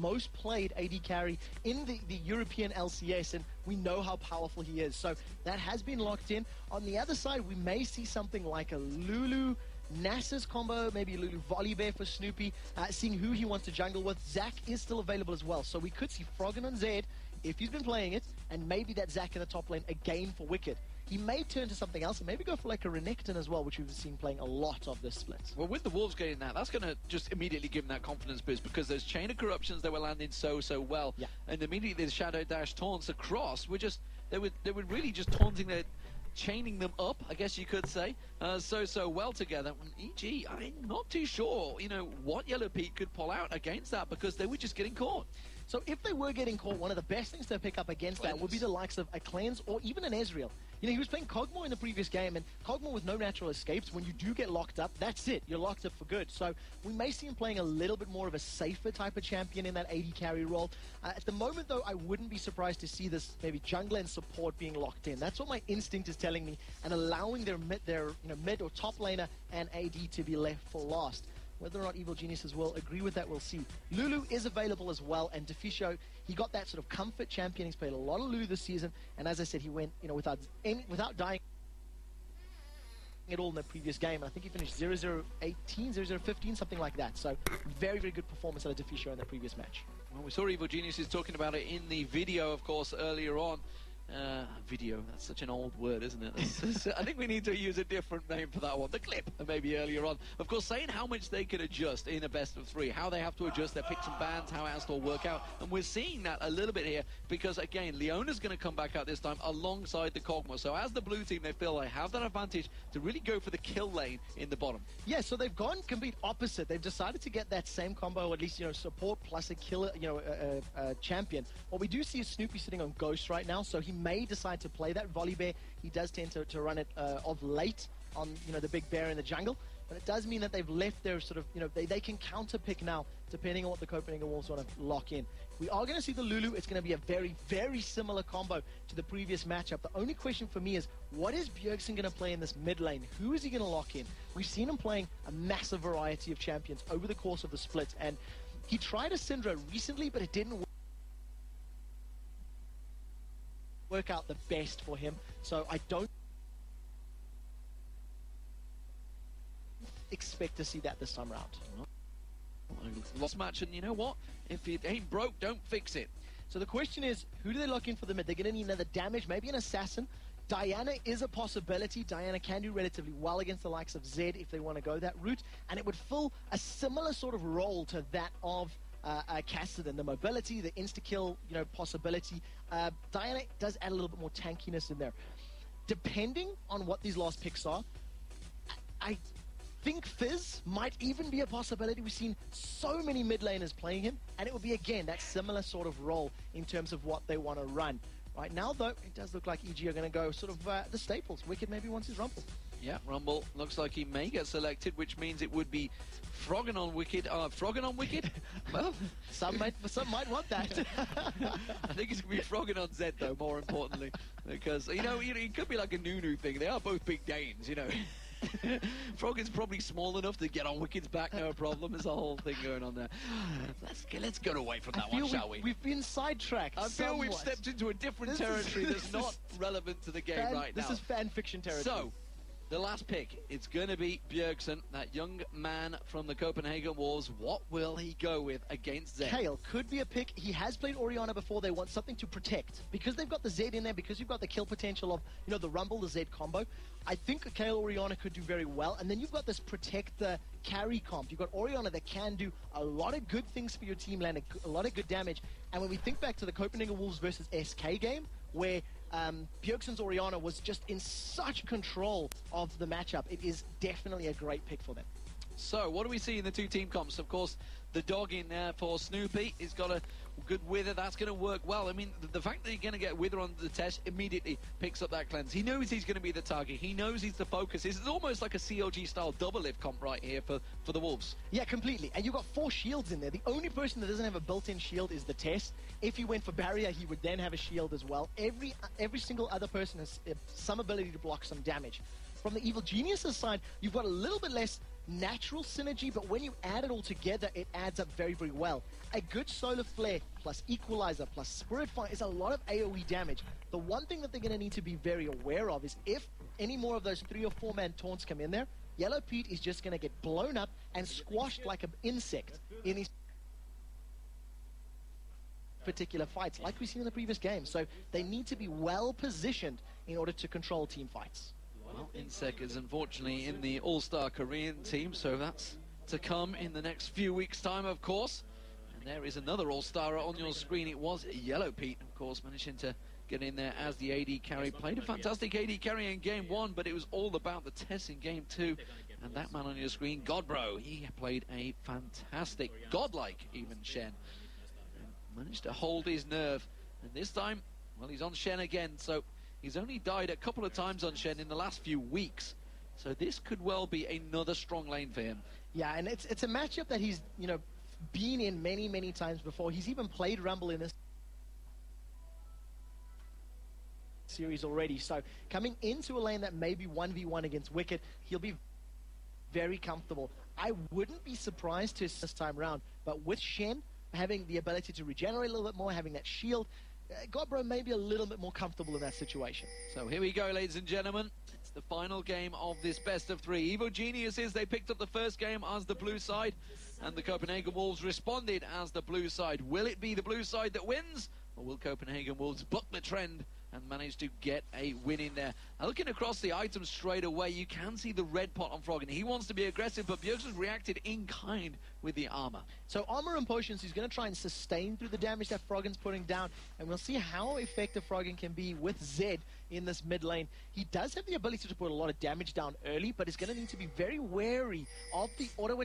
most played AD carry in the European LCS, and we know how powerful he is. So that has been locked in. On the other side, we may see something like a Lulu Nasus combo, maybe a Lulu Volibear for Snoopy, seeing who he wants to jungle with. Zac is still available as well, so we could see Froggen on Zed if he's been playing it, and maybe that Zac in the top lane again for Wicked. He may turn to something else and maybe go for like a Renekton as well, which we've seen playing a lot of this split. Well, with the Wolves getting that, that's going to just immediately give them that confidence boost, because those Chain of Corruptions that were landing so well, yeah. And immediately the Shadow Dash taunts across were just, they were really just taunting their, chaining them up, I guess you could say, so well together. EG, I'm not too sure, you know, what Yellow Pete could pull out against that, because they were just getting caught. So if they were getting caught, one of the best things to pick up against that would be the likes of a Cleanse or even an Ezreal. You know, he was playing Kog'Maw in the previous game, and Kog'Maw with no natural escapes, when you do get locked up, that's it. You're locked up for good. So we may see him playing a little bit more of a safer type of champion in that AD carry role. At the moment, though, I wouldn't be surprised to see this maybe jungler and support being locked in. That's what my instinct is telling me, and allowing their mid or top laner and AD to be left for last. Whether or not Evil Geniuses will agree with that, we'll see. Lulu is available as well, and Deficio, he got that sort of comfort champion. He's played a lot of Lulu this season, and as I said, he went, you know, without dying at all in the previous game. And I think he finished 0-0-18, 0-0-15, something like that. So very, very good performance out of Deficio in the previous match. Well, we saw Evil Geniuses talking about it in the video, of course, earlier on. Video, that's such an old word, isn't it? I think we need to use a different name for that one. The clip, maybe earlier on. Of course, saying how much they can adjust in a best of three, how they have to adjust their picks and bans, how it has to all work out. And we're seeing that a little bit here, because, again, Leona's going to come back out this time alongside the Kog'Maw. So as the blue team, they feel they have that advantage to really go for the kill lane in the bottom. Yeah, so they've gone complete opposite. They've decided to get that same combo, or at least, you know, support plus a killer, you know, a champion. What we do see is Snoopy sitting on Ghost right now, so he may decide to play that Volibear. He does tend to run it of late on, you know, the big bear in the jungle, but it does mean that they've left their sort of, you know, they can counter pick now depending on what the Copenhagen Wolves want to lock in. We are going to see the Lulu. It's going to be a very, very similar combo to the previous matchup. The only question for me is, what is Bjergsen going to play in this mid lane? Who is he going to lock in? We've seen him playing a massive variety of champions over the course of the split, and he tried a Syndra recently, but it didn't work out the best for him. So I don't expect to see that this time around. Lost match, and you know what? If it ain't broke, don't fix it. So the question is, who do they lock in for the mid? They're going to need another damage, maybe an assassin. Diana is a possibility. Diana can do relatively well against the likes of Zed if they want to go that route, and it would fill a similar sort of role to that of Cassidy, the mobility, the insta-kill, you know, possibility. Diana does add a little bit more tankiness in there. Depending on what these last picks are, I think Fizz might even be a possibility. We've seen so many mid laners playing him, and it would be, again, that similar sort of role in terms of what they want to run. Right now, though, it does look like EG are going to go sort of the staples. Wicked maybe wants his Rumble. Yeah, Rumble looks like he may get selected, which means it would be Froggen on Wicked. Froggen on Wicked? Well, some might want that. I think it's going to be Froggen on Zed, though, more importantly. Because, you know, it could be like a Nunu thing. They are both big Danes, you know. Froggen's probably small enough to get on Wicked's back, no problem. There's a whole thing going on there. Let's get away from that one, shall we? We've been sidetracked. I feel we've stepped into a different territory that's not relevant to the game right now. This is fan fiction territory. So, the last pick, it's going to be Bjergsen, that young man from the Copenhagen Wolves. What will he go with against Zed? Kayle could be a pick. He has played Orianna before. They want something to protect. Because they've got the Zed in there, because you've got the kill potential of, you know, the Rumble, the Zed combo, I think Kayle Orianna could do very well. And then you've got this protect the carry comp. You've got Orianna that can do a lot of good things for your team, land a lot of good damage. And when we think back to the Copenhagen Wolves versus SK game, where Bjergsen's Orianna was just in such control of the matchup, it is definitely a great pick for them. So, what do we see in the two team comps? Of course, the dog in there for Snoopy. He's got a good Wither. That's going to work well. I mean, the fact that you're going to get Wither on the test immediately picks up that cleanse. He knows he's going to be the target. He knows he's the focus. This is almost like a CLG-style double-lift comp right here for the Wolves. Yeah, completely. And you've got 4 shields in there. The only person that doesn't have a built-in shield is the test. If he went for barrier, he would then have a shield as well. Every single other person has some ability to block some damage. From the Evil Geniuses side, you've got a little bit less natural synergy, but when you add it all together, it adds up very, very well. A good solar flare plus equalizer plus spirit fire is a lot of AoE damage. The one thing that they're going to need to be very aware of is if any more of those 3 or 4 man taunts come in there, Yellow Pete is just going to get blown up and squashed like an insect in these particular fights, like we've seen in the previous game. So they need to be well positioned in order to control team fights. Well, Insec is unfortunately in the All-Star Korean team, so that's to come in the next few weeks' time, of course. And there is another All-Star on your screen. It was Yellow Pete, of course, managing to get in there as the AD carry. Played a fantastic AD carry in Game 1, but it was all about the test in Game 2. And that man on your screen, Godbro, he played a fantastic, godlike even, Shen. And managed to hold his nerve. And this time, well, he's on Shen again, so he's only died a couple of times on Shen in the last few weeks. So this could well be another strong lane for him. Yeah, and it's a matchup that he's, you know, been in many, many times before. He's even played Rumble in this series already. So coming into a lane that may be 1v1 against Wicked, he'll be very comfortable. I wouldn't be surprised to this time around, but with Shen having the ability to regenerate a little bit more, having that shield, Godbro may be a little bit more comfortable in that situation. So here we go, ladies and gentlemen. It's the final game of this best of 3. Evo Geniuses, they picked up the first game as the blue side, and the Copenhagen Wolves responded as the blue side. Will it be the blue side that wins, or will Copenhagen Wolves buck the trend and manage to get a win in there? Now, looking across the items straight away, you can see the red pot on Froggen. He wants to be aggressive, but Bjergsen's reacted in kind with the armor. So armor and potions, he's going to try and sustain through the damage that Froggen's putting down, and we'll see how effective Froggen can be with Zed in this mid lane. He does have the ability to put a lot of damage down early, but he's going to need to be very wary of the auto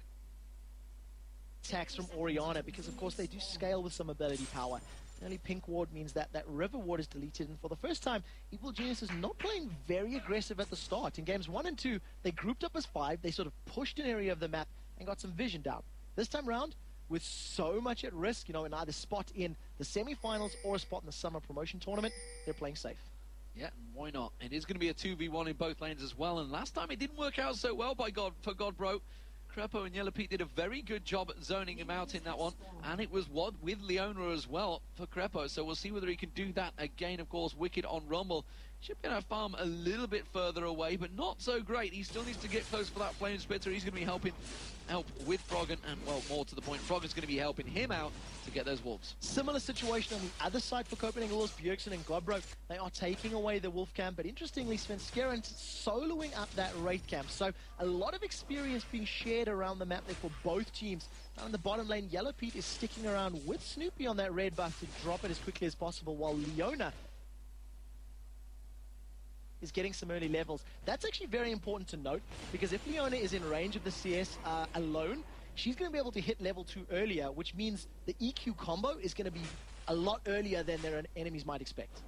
attacks from Orianna, because of course they do scale with some ability power. Early pink ward means that that river ward is deleted, and for the first time, Evil Genius is not playing very aggressive at the start. In games 1 and 2, they grouped up as 5, they sort of pushed an area of the map and got some vision down. This time around, with so much at risk, you know, in either spot in the semi-finals or a spot in the summer promotion tournament, they're playing safe. Yeah, why not? It is going to be a 2v1 in both lanes as well, and last time it didn't work out so well for Godbro. Crepo and Yellow Pete did a very good job at zoning him out in that one, and it was WOD with Leona as well for Crepo, so we'll see whether he can do that again. Of course, Wicked on Rumble should be able to farm a little bit further away, but not so great. He still needs to get close for that Flame Splitter. He's going to be help with Froggen, and, well, more to the point, Froggen's going to be helping him out to get those wolves. Similar situation on the other side for Copenhagen Wolves. Bjergsen and Godbro, they are taking away the wolf camp, but interestingly, Svenskeren soloing up that Wraith camp. So a lot of experience being shared around the map there for both teams. Down in the bottom lane, Yellow Pete is sticking around with Snoopy on that red buff to drop it as quickly as possible, while Leona is getting some early levels. That's actually very important to note, because if Leona is in range of the CS alone, she's going to be able to hit level 2 earlier, which means the EQ combo is going to be a lot earlier than their enemies might expect.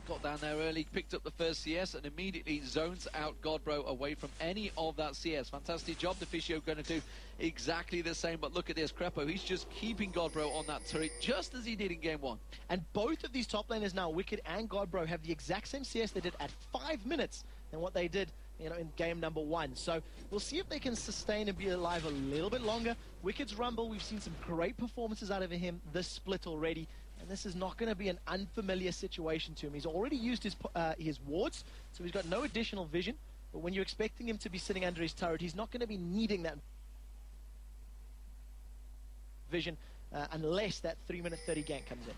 Got down there early, picked up the first CS, and immediately zones out Godbro away from any of that CS. Fantastic job. Deficio going to do exactly the same, but look at this. Crepo, he's just keeping Godbro on that turret, just as he did in game 1. And both of these top laners now, Wicked and Godbro, have the exact same CS they did at 5 minutes than what they did, you know, in game number 1. So we'll see if they can sustain and be alive a little bit longer. Wicked's Rumble, we've seen some great performances out of him this split already, and this is not going to be an unfamiliar situation to him. He's already used his wards, so he's got no additional vision, but when you're expecting him to be sitting under his turret, he's not going to be needing that vision unless that 3-minute 30 gank comes in.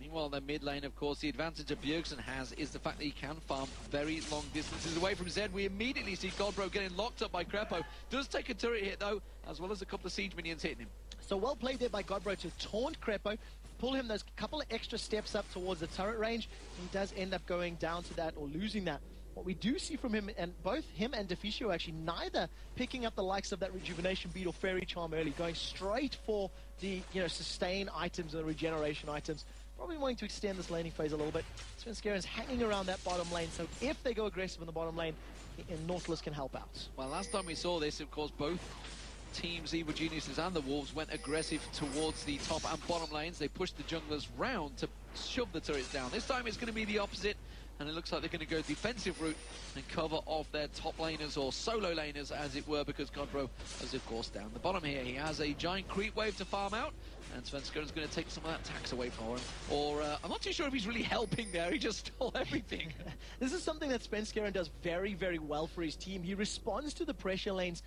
Meanwhile, the mid lane, of course, the advantage that Bjergsen has is the fact that he can farm very long distances away from Zed. We immediately see Godbro getting locked up by Crepo. Does take a turret hit, though, as well as a couple of siege minions hitting him. So well played there by Godbro to taunt Crepo, pull him those couple of extra steps up towards the turret range. He does end up going down to that or losing that. What we do see from him, and both him and Deficio actually neither picking up the likes of that Rejuvenation Bead or Fairy Charm early, going straight for the, you know, sustain items and regeneration items. Probably wanting to extend this laning phase a little bit. Svenskeren's hanging around that bottom lane, so if they go aggressive in the bottom lane, Nautilus can help out. Well, last time we saw this, of course, both teams, Evil Geniuses and the Wolves, went aggressive towards the top and bottom lanes. They pushed the junglers round to shove the turrets down. This time it's going to be the opposite, and it looks like they're going to go defensive route and cover off their top laners, or solo laners as it were, because Godbro is of course down the bottom here. He has a giant creep wave to farm out, and Svenskeren is going to take some of that tax away from him. Or I'm not too sure if he's really helping there. He just stole everything. This is something that Svenskeren does very, very well for his team. He responds to the pressure lanes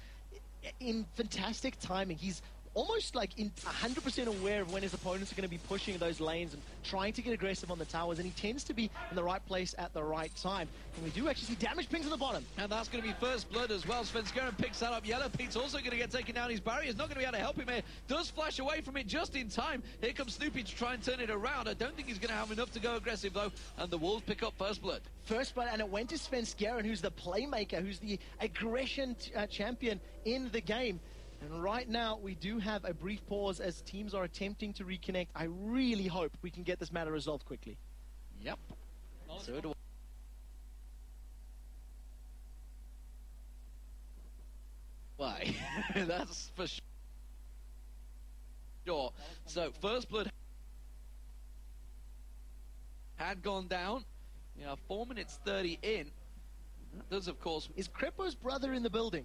in fantastic timing. He's almost like 100% aware of when his opponents are going to be pushing those lanes and trying to get aggressive on the towers, and he tends to be in the right place at the right time. And we do actually see damage pings on the bottom. And that's going to be first blood as well. Svenskeren picks that up. Yellow Pete's also going to get taken down. His barrier's not going to be able to help him here. Does flash away from it just in time. Here comes Snoopy to try and turn it around. I don't think he's going to have enough to go aggressive though, and the Wolves pick up first blood. First blood, and it went to Svenskeren, who's the playmaker, who's the aggression champion in the game. And right now, we do have a brief pause as teams are attempting to reconnect. I really hope we can get this matter resolved quickly. Yep. So do I. Why? That's for sure. So, first blood had gone down. 4 minutes 30 in. That does, of course... Is Crepo's brother in the building?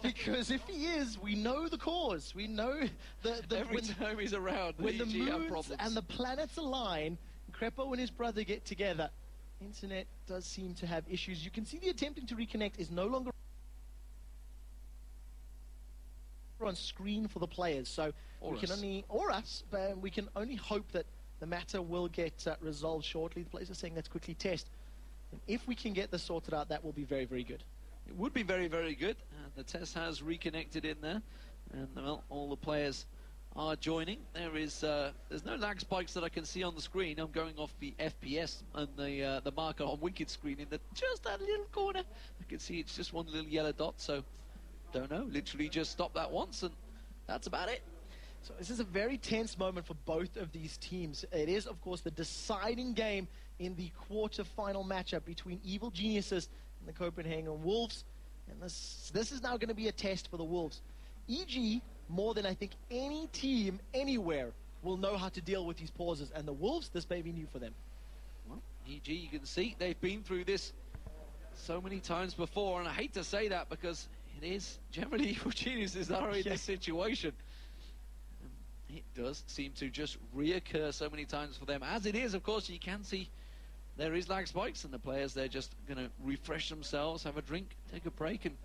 Because if he is, we know the cause. We know every time he's around, when the moons and the planets align, Crepo and his brother get together. Internet does seem to have issues. You can see the attempting to reconnect is no longer on screen for the players. So or we can only, or us, but we can only hope that the matter will get resolved shortly. The players are saying let's quickly test. And if we can get this sorted out, that will be very, very good. It would be very, very good. The test has reconnected in there, and well, all the players are joining. There's no lag spikes that I can see on the screen. I'm going off the FPS and the marker on Wicked screen in just that little corner. I can see it's just one little yellow dot, so don't know. Literally just stop that once, and that's about it. So this is a very tense moment for both of these teams. It is, of course, the deciding game in the quarter-final matchup between Evil Geniuses and the Copenhagen Wolves. And this is now going to be a test for the Wolves. EG, more than I think any team anywhere, will know how to deal with these pauses. And the Wolves, this may be new for them. Well, EG, you can see they've been through this so many times before. And I hate to say that because it is generally Evil Geniuses that are in this situation. It does seem to just reoccur so many times for them. As it is, of course, you can see there is lag spikes, and the players, they're just going to refresh themselves, have a drink, take a break, and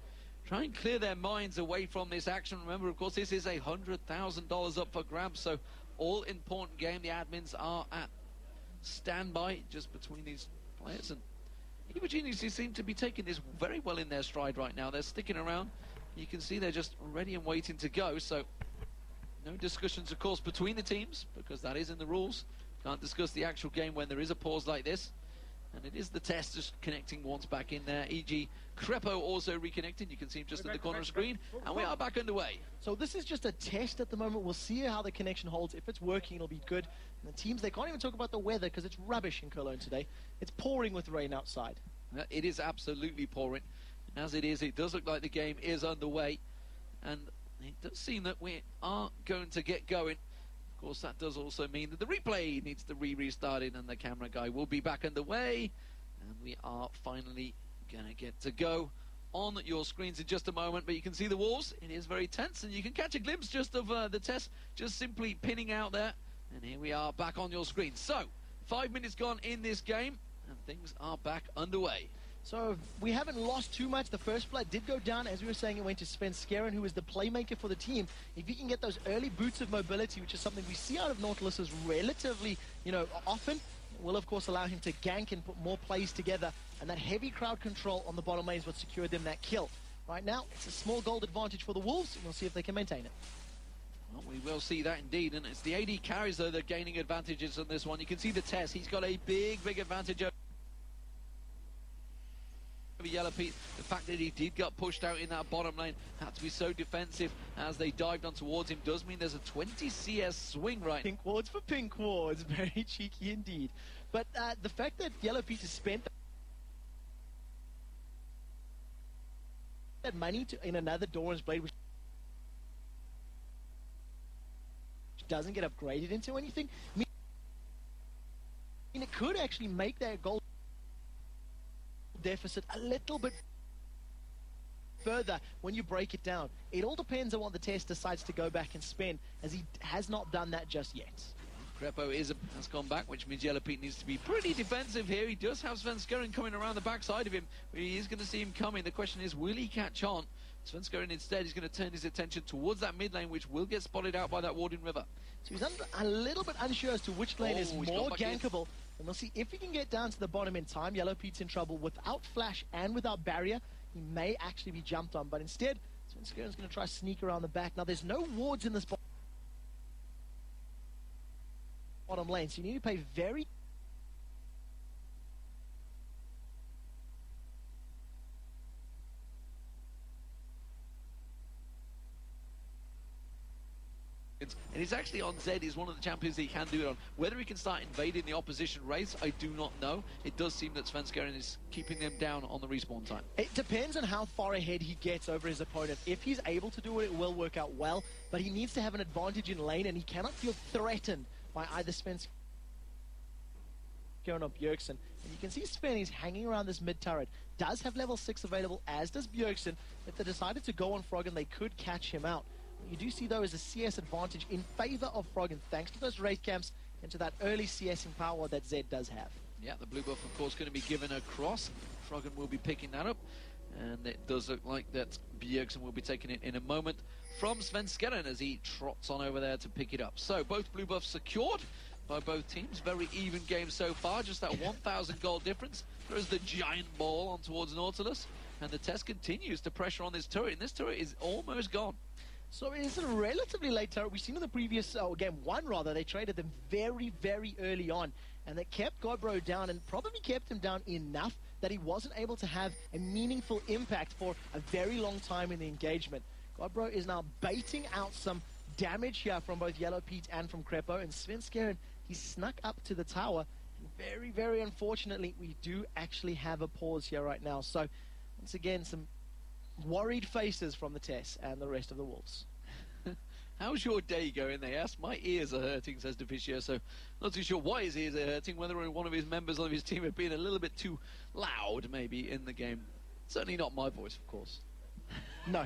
try and clear their minds away from this action. Remember, of course, this is $100,000 up for grabs, so all important game. The admins are at standby just between these players, and Evil Geniuses seem to be taking this very well in their stride right now. They're sticking around. You can see they're just ready and waiting to go, so no discussions, of course, between the teams, because that is in the rules. Can't discuss the actual game when there is a pause like this. And it is the test just connecting once back in there. E.g. Crepo also reconnecting. You can see him just at the corner of the screen. And we are back underway. So this is just a test at the moment. We'll see how the connection holds. If it's working, it'll be good. And the teams, they can't even talk about the weather because it's rubbish in Cologne today. It's pouring with rain outside. It is absolutely pouring. And as it is, it does look like the game is underway. And it does seem that we are going to get going. Of course, that does also mean that the replay needs to be restarted, and the camera guy will be back underway. And we are finally going to get to go on your screens in just a moment. But you can see the Wolves. It is very tense, and you can catch a glimpse just of the test just simply pinning out there. And here we are back on your screen. So, 5 minutes gone in this game, and things are back underway. So we haven't lost too much. The first blood did go down. As we were saying, it went to Svenskeren, who is the playmaker for the team. If he can get those early boots of mobility, which is something we see out of Nautilus's relatively, often, will of course allow him to gank and put more plays together. And that heavy crowd control on the bottom lane is what secured them that kill. Right now, it's a small gold advantage for the Wolves, and we'll see if they can maintain it. Well, we will see that indeed, and it's the AD carries, though, that are gaining advantages on this one. You can see the test. He's got a big advantage over Yellow Pete. The fact that he did get pushed out in that bottom lane, had to be so defensive as they dived on towards him, does mean there's a 20 CS swing right. Pink wards for pink wards. Very cheeky indeed. But the fact that Yellow Pete has spent that money in another Doran's Blade, which doesn't get upgraded into anything, I mean, it could actually make their goal deficit a little bit further when you break it down. It all depends on what the test decides to go back and spend, as he has not done that just yet. Crepo has gone back, which means Yellow Pete needs to be pretty defensive here. He does have Svenskeren coming around the backside of him. He is going to see him coming. The question is, will he catch on? Svenskeren instead is going to turn his attention towards that mid lane, which will get spotted out by that Warden River. So he's a little bit unsure as to which lane is more gankable. And we'll see if he can get down to the bottom in time. Yellow Pete's in trouble without flash and without barrier. He may actually be jumped on, but instead, Svenskeren's going to try to sneak around the back. Now, there's no wards in this bottom lane, so you need to pay very and he's actually on Zed. He's one of the champions that he can do it on. Whether he can start invading the opposition race, I do not know. It does seem that Svenskeren is keeping them down on the respawn time. It depends on how far ahead he gets over his opponent. If he's able to do it, it will work out well, but he needs to have an advantage in lane, and he cannot feel threatened by either Svenskeren or Bjergsen. And you can see Sven is hanging around this mid turret. Does have level 6 available, as does Bjergsen. If they decided to go on Froggen, they could catch him out. What you do see, though, is a CS advantage in favor of Froggen, thanks to those raid camps and to that early CSing power that Zed does have. Yeah, the blue buff, of course, going to be given across. Froggen will be picking that up. And it does look like that Bjergsen will be taking it in a moment from Svenskeren as he trots on over there to pick it up. So, both blue buffs secured by both teams. Very even game so far, just that 1,000 gold difference. Throws the giant ball on towards Nautilus, and the test continues to pressure on this turret, and this turret is almost gone. So it's a relatively late turret. We've seen in the previous game one, rather, they traded them very, very early on, and that kept Godbro down and probably kept him down enough that he wasn't able to have a meaningful impact for a very long time in the engagement. Godbro is now baiting out some damage here from both Yellow Pete and from Crepo, and Svenskeren, he snuck up to the tower. And very, very unfortunately, we do actually have a pause here right now. So, once again, some worried faces from the Tess and the rest of the Wolves. How's your day going, they ask? My ears are hurting, says Deficio, so not too sure why his ears are hurting, whether one of his members of his team have been a little bit too loud, maybe, in the game. Certainly not my voice, of course. No.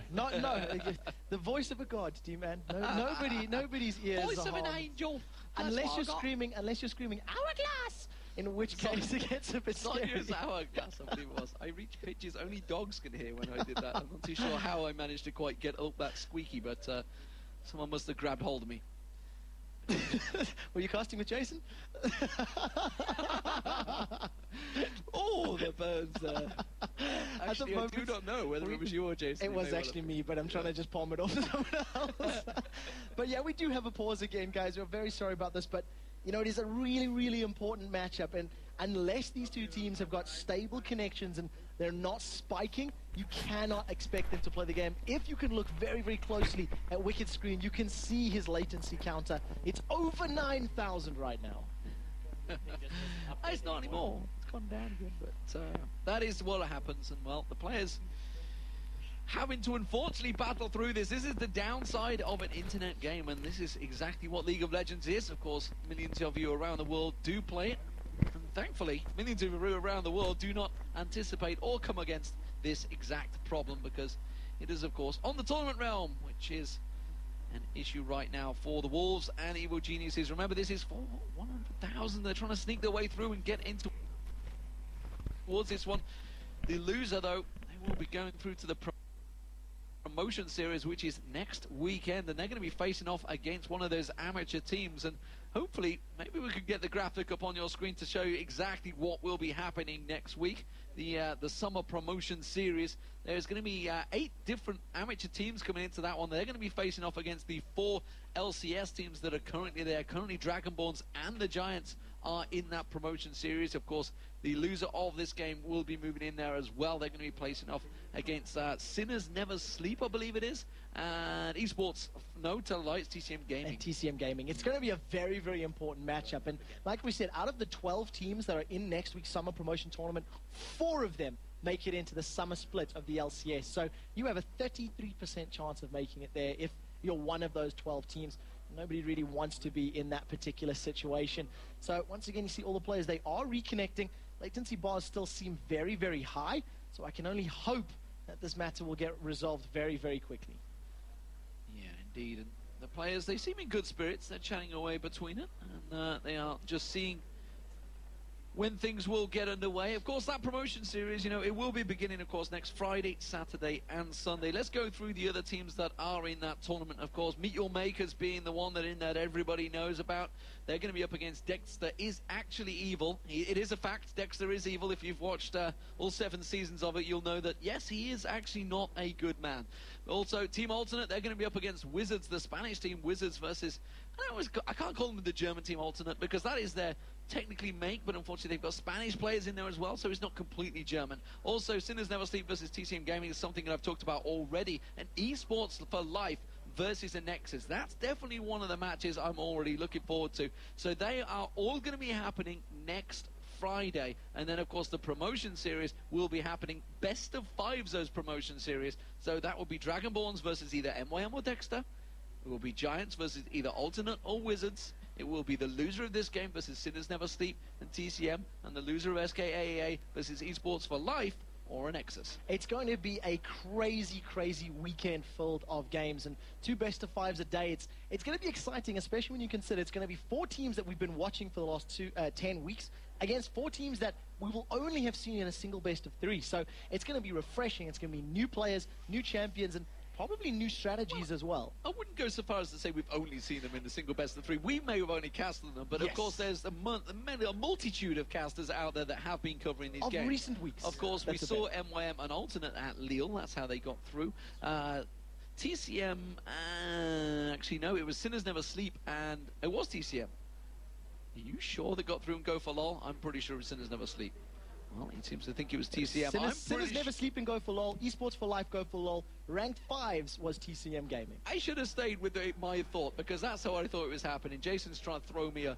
The voice of a god, D-man. No, nobody's ears voice are of an harmed. angel. Unless you're screaming, hourglass! In which case it gets a bit scary. Not use hourglass, I believe it was. I reached pitches only dogs can hear when I did that. I'm not too sure how I managed to quite get up that squeaky, but someone must have grabbed hold of me. Were you casting with Jason? Oh, the burns there. Actually, I do not know whether it was you or Jason. It was actually me, but I'm trying to just palm it off to someone else. But yeah, we do have a pause again, guys. We're very sorry about this, but you know, it is a really, really important matchup, and unless these two teams have got stable connections and they're not spiking, you cannot expect them to play the game. If you can look very, very closely at Wicked Screen, you can see his latency counter. It's over 9,000 right now. It's not anymore. It's gone down again, but that is what happens, and well, the players having to unfortunately battle through this. This is the downside of an internet game, and this is exactly what League of Legends is. Of course, millions of you around the world do play it, and thankfully, millions of you around the world do not anticipate or come against this exact problem, because it is, of course, on the tournament realm, which is an issue right now for the Wolves and Evil Geniuses. Remember, this is for 100,000. They're trying to sneak their way through and get into towards this one. The loser, though, they will be going through to the promotion series, which is next weekend, and they're going to be facing off against one of those amateur teams, and hopefully maybe we could get the graphic up on your screen to show you exactly what will be happening next week. The summer promotion series, there's going to be 8 different amateur teams coming into that one. They're going to be facing off against the 4 LCS teams that are currently there. Currently Dragonborns and the Giants are in that promotion series. Of course, the loser of this game will be moving in there as well. They're going to be placing off against Sinners Never Sleep, I believe it is, and Esports, no, tell lights, TCM Gaming. And TCM Gaming. It's going to be a very, very important matchup, and like we said, out of the 12 teams that are in next week's summer promotion tournament, 4 of them make it into the summer split of the LCS. So you have a 33% chance of making it there if you're one of those 12 teams. Nobody really wants to be in that particular situation. So once again, you see all the players, they are reconnecting. Latency bars still seem very, very high. So I can only hope that this matter will get resolved very, very quickly. Yeah, indeed. And the players, they seem in good spirits. They're chatting away between it. And they are just seeing when things will get underway. Of course, that promotion series, you know, it will be beginning, of course, next Friday, Saturday, and Sunday. Let's go through the other teams that are in that tournament, of course. Meet Your Makers being the one that everybody knows about. They're going to be up against Dexter Is Actually Evil. It is a fact, Dexter is evil. If you've watched all 7 seasons of it, you'll know that, yes, he is actually not a good man. Also, Team Alternate, they're going to be up against Wizards, the Spanish team. Wizards versus, I can't call them the German team Alternate, because that is their technically make, but unfortunately they've got Spanish players in there as well, so it's not completely German. Also, Sinners Never Sleep versus TCM Gaming is something that I've talked about already, and esports for life versus a Nexus. That's definitely one of the matches I'm already looking forward to. So they are all going to be happening next Friday, and then of course the promotion series will be happening best of 5s, those promotion series. So that will be Dragonborns versus either MYM or Dexter. It will be Giants versus either Alternate or Wizards. It will be the loser of this game versus Sinners Never Sleep and TCM, and the loser of SKAA versus Esports for Life or a Nexus. It's going to be a crazy, crazy weekend filled of games, and 2 best of 5s a day. It's going to be exciting, especially when you consider it's going to be 4 teams that we've been watching for the last 10 weeks against 4 teams that we will only have seen in a single best of 3. So it's going to be refreshing. It's going to be new players, new champions, and probably new strategies as well. I wouldn't go so far as to say we've only seen them in the single best of 3. We may have only casted them, but yes, of course there's a multitude of casters out there that have been covering these games. Of recent weeks. Of course, we saw MYM and Alternate at Lille. That's how they got through. TCM, actually no, it was Sinners Never Sleep, and it was TCM. Are you sure they got through and Go for LOL? I'm pretty sure it was Sinners Never Sleep. Well, he seems to think it was TCM. Sinners Never Sleep and Go for LOL. Esports for Life, Go for LOL. Ranked 5s was TCM Gaming. I should have stayed with my thought, because that's how I thought it was happening. Jason's trying to throw me a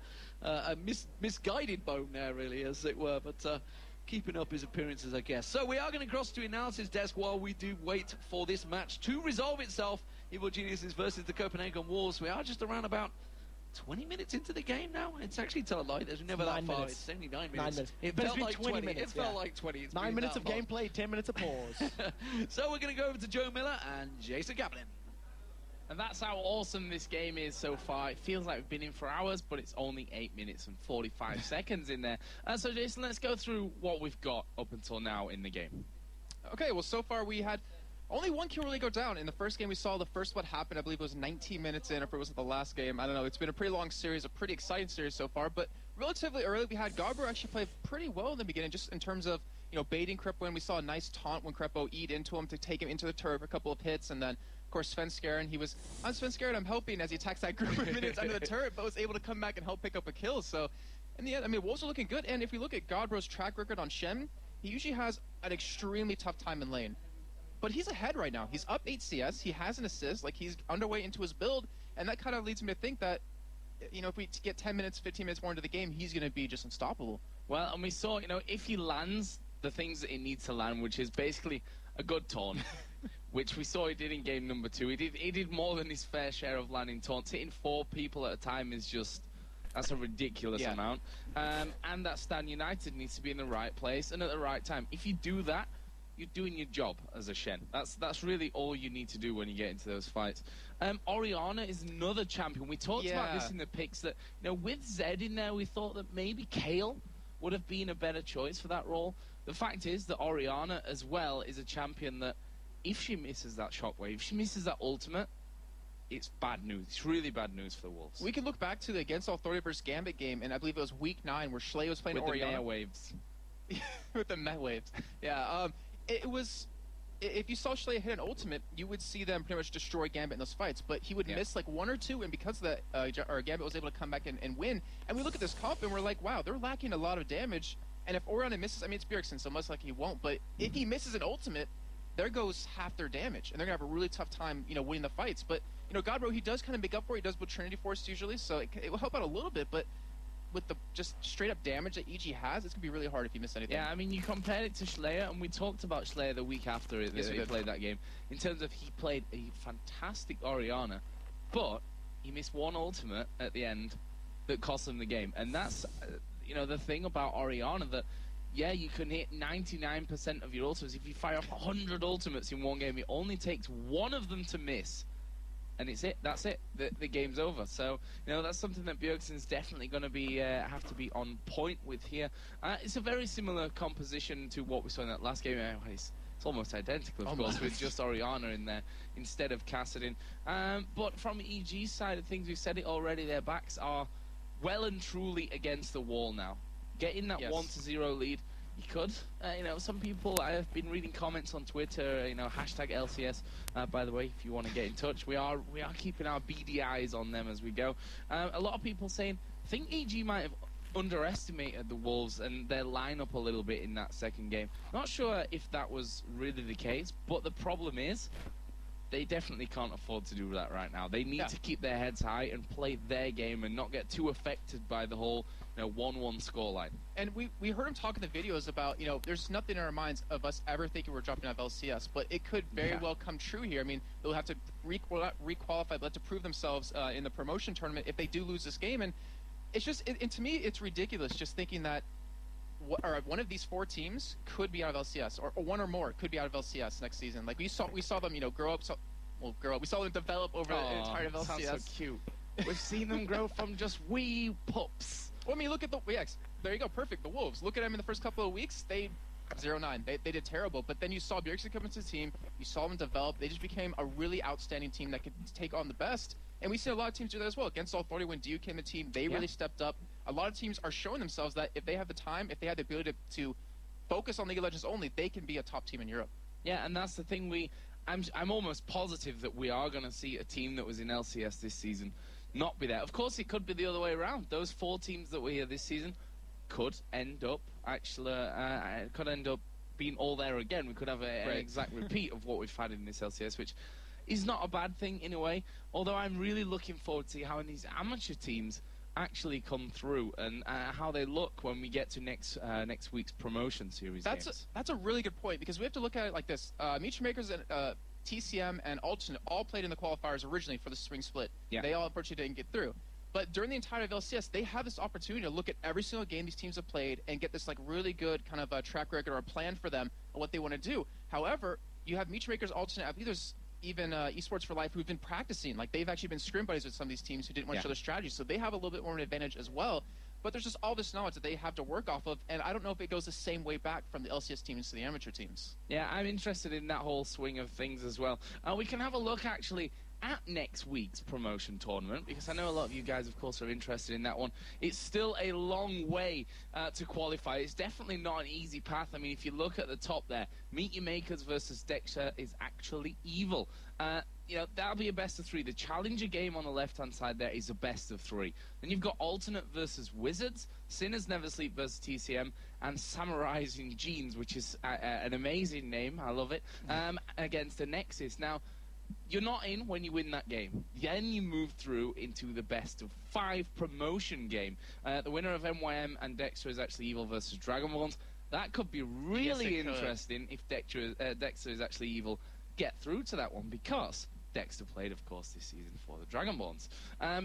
misguided bone there, really, as it were. But keeping up his appearances, I guess. So we are going to cross to analysis desk while we do wait for this match to resolve itself. Evil Geniuses versus the Copenhagen Wolves. We are just around about 20 minutes into the game now. It's actually tell a lie. There's never that far. It's only 9 minutes. 9 minutes. It felt like 20 minutes. It felt like 20. It's 9 minutes of gameplay, 10 minutes of pause. So we're going to go over to Joe Miller and Jason Kaplan. And that's how awesome this game is so far. It feels like we've been in for hours, but it's only 8 minutes and 45 seconds in there. So Jason, let's go through what we've got up until now in the game. Okay, well, so far we had only one kill really go down. In the first game we saw the first what happened, I believe it was 19 minutes in, or if it wasn't the last game, I don't know. It's been a pretty long series, a pretty exciting series so far, but relatively early we had Garbro actually play pretty well in the beginning, just in terms of, you know, baiting Creppo, and we saw a nice taunt when Creppo eat into him to take him into the turret for a couple of hits, and then, of course, Sven Scared, I'm Sven Scared, I'm helping as he attacks that group of minutes under the turret, but was able to come back and help pick up a kill, so in the end, I mean, Wolves are looking good, and if we look at Garbro's track record on Shen, he usually has an extremely tough time in lane. But he's ahead right now. He's up 8 CS. He has an assist. Like, he's underway into his build. And that kind of leads me to think that, you know, if we get 10 minutes, 15 minutes more into the game, he's going to be just unstoppable. Well, and we saw, you know, if he lands the things that he needs to land, which is basically a good taunt, which we saw he did in game number 2. He did more than his fair share of landing taunts. Hitting 4 people at a time is just... That's a ridiculous amount. And that Stan United needs to be in the right place and at the right time. If you do that, you're doing your job as a Shen. That's really all you need to do when you get into those fights. Orianna is another champion. We talked about this in the picks, that, you know, with Zed in there, we thought that maybe Kale would have been a better choice for that role. The fact is that Orianna as well is a champion that, if she misses that shockwave, if she misses that ultimate, it's bad news. It's really bad news for the Wolves. We can look back to the Against Authority versus Gambit game, and I believe it was week 9 where Schley was playing with Orianna. The Maya waves. With the Met waves. Yeah, it was... If you saw Schley hit an ultimate, you would see them pretty much destroy Gambit in those fights, but he would miss like 1 or 2, and because of that, Gambit was able to come back and win. And we look at this comp, and we're like, wow, they're lacking a lot of damage, and if Orianna misses, I mean, it's Bjergsen, so most likely he won't, but if he misses an ultimate, there goes half their damage, and they're going to have a really tough time, you know, winning the fights. But, you know, Godbro, he does kind of make up for it. He does with Trinity Force usually, so it will help out a little bit, but with the just straight-up damage that EG has, it's going to be really hard if you miss anything. Yeah, I mean, you compared it to Schleyer, and we talked about Schleyer the week after he played that game, in terms of he played a fantastic Orianna, but he missed one ultimate at the end that cost them the game. And that's, the thing about Orianna, that, yeah, you can hit 99% of your ultimates. If you fire off 100 ultimates in one game, it only takes one of them to miss. And it's it. That's it. The game's over. So, that's something that Bjergsen's definitely going to be have to be on point with here. It's a very similar composition to what we saw in that last game. It's almost identical, of course, with just Orianna in there instead of Kassadin. But from EG's side of things, we've said it already, their backs are well and truly against the wall now. Getting that 1-0 lead, you could. Some people, I have been reading comments on Twitter, hashtag LCS, by the way, if you want to get in touch. We are keeping our beady eyes on them as we go. A lot of people saying, I think EG might have underestimated the Wolves and their lineup a little bit in that second game. Not sure if that was really the case, but the problem is they definitely can't afford to do that right now. They need to keep their heads high and play their game and not get too affected by the whole 1-1 scoreline. And we heard him talk in the videos about, there's nothing in our minds of us ever thinking we're dropping out of LCS, but it could very well come true here. I mean, they'll have to requalify, but have to prove themselves in the promotion tournament if they do lose this game. And it's just, and to me, it's ridiculous just thinking that one of these 4 teams could be out of LCS, or one or more could be out of LCS next season. Like we saw them, grow up. We saw them develop over the entire LCS. Sounds so cute. We've seen them grow from just wee pups. Well, I mean, look at there you go, perfect. The Wolves. Look at them in the first couple of weeks. They 0-9. They did terrible. But then you saw Bjergsen come into the team. You saw them develop. They just became a really outstanding team that could take on the best. And we've seen a lot of teams do that as well. Against Authority, when DU came to the team, they really stepped up. A lot of teams are showing themselves that if they have the time, if they have the ability to focus on League of Legends only, they can be a top team in Europe. Yeah, and that's the thing. I'm almost positive that we are going to see a team that was in LCS this season not be there. Of course, it could be the other way around. Those 4 teams that were here this season could end up being all there again. We could have an exact repeat of what we've had in this LCS, which is not a bad thing in a way. Although I'm really looking forward to see how these amateur teams actually come through and how they look when we get to next week's promotion series. That's a really good point, because we have to look at it like this. Meech Makers and TCM and Alternate all played in the qualifiers originally for the spring split. They all unfortunately didn't get through. But during the entirety of LCS, they have this opportunity to look at every single game these teams have played and get this really good kind of a track record or a plan for them on what they want to do. However, you have Meech Makers, Alternate, I believe there's even Esports for Life, who've been practicing. Like, they've actually been scrim buddies with some of these teams who didn't want to show their strategy, so they have a little bit more of an advantage as well. But there's just all this knowledge that they have to work off of, and I don't know if it goes the same way back from the LCS teams to the amateur teams. Yeah, I'm interested in that whole swing of things as well. We can have a look, actually, at next week's promotion tournament, because I know a lot of you guys, of course, are interested in that one. It's still a long way to qualify. It's definitely not an easy path. I mean, if you look at the top there, Meet Your Makers versus Dexter is actually evil. That'll be a best of 3. The challenger game on the left-hand side there is a best of 3. Then you've got Alternate versus Wizards, Sinners Never Sleep versus TCM, and Samurais in Jeans, which is an amazing name. I love it. Against the Nexus. Now, you're not in when you win that game. Then you move through into the best of 5 promotion game. The winner of MYM and Dexter is actually Evil versus Dragonborns. That could be really interesting if Dexter is actually Evil. Get through to that one, because Dexter played, of course, this season for the Dragonborns.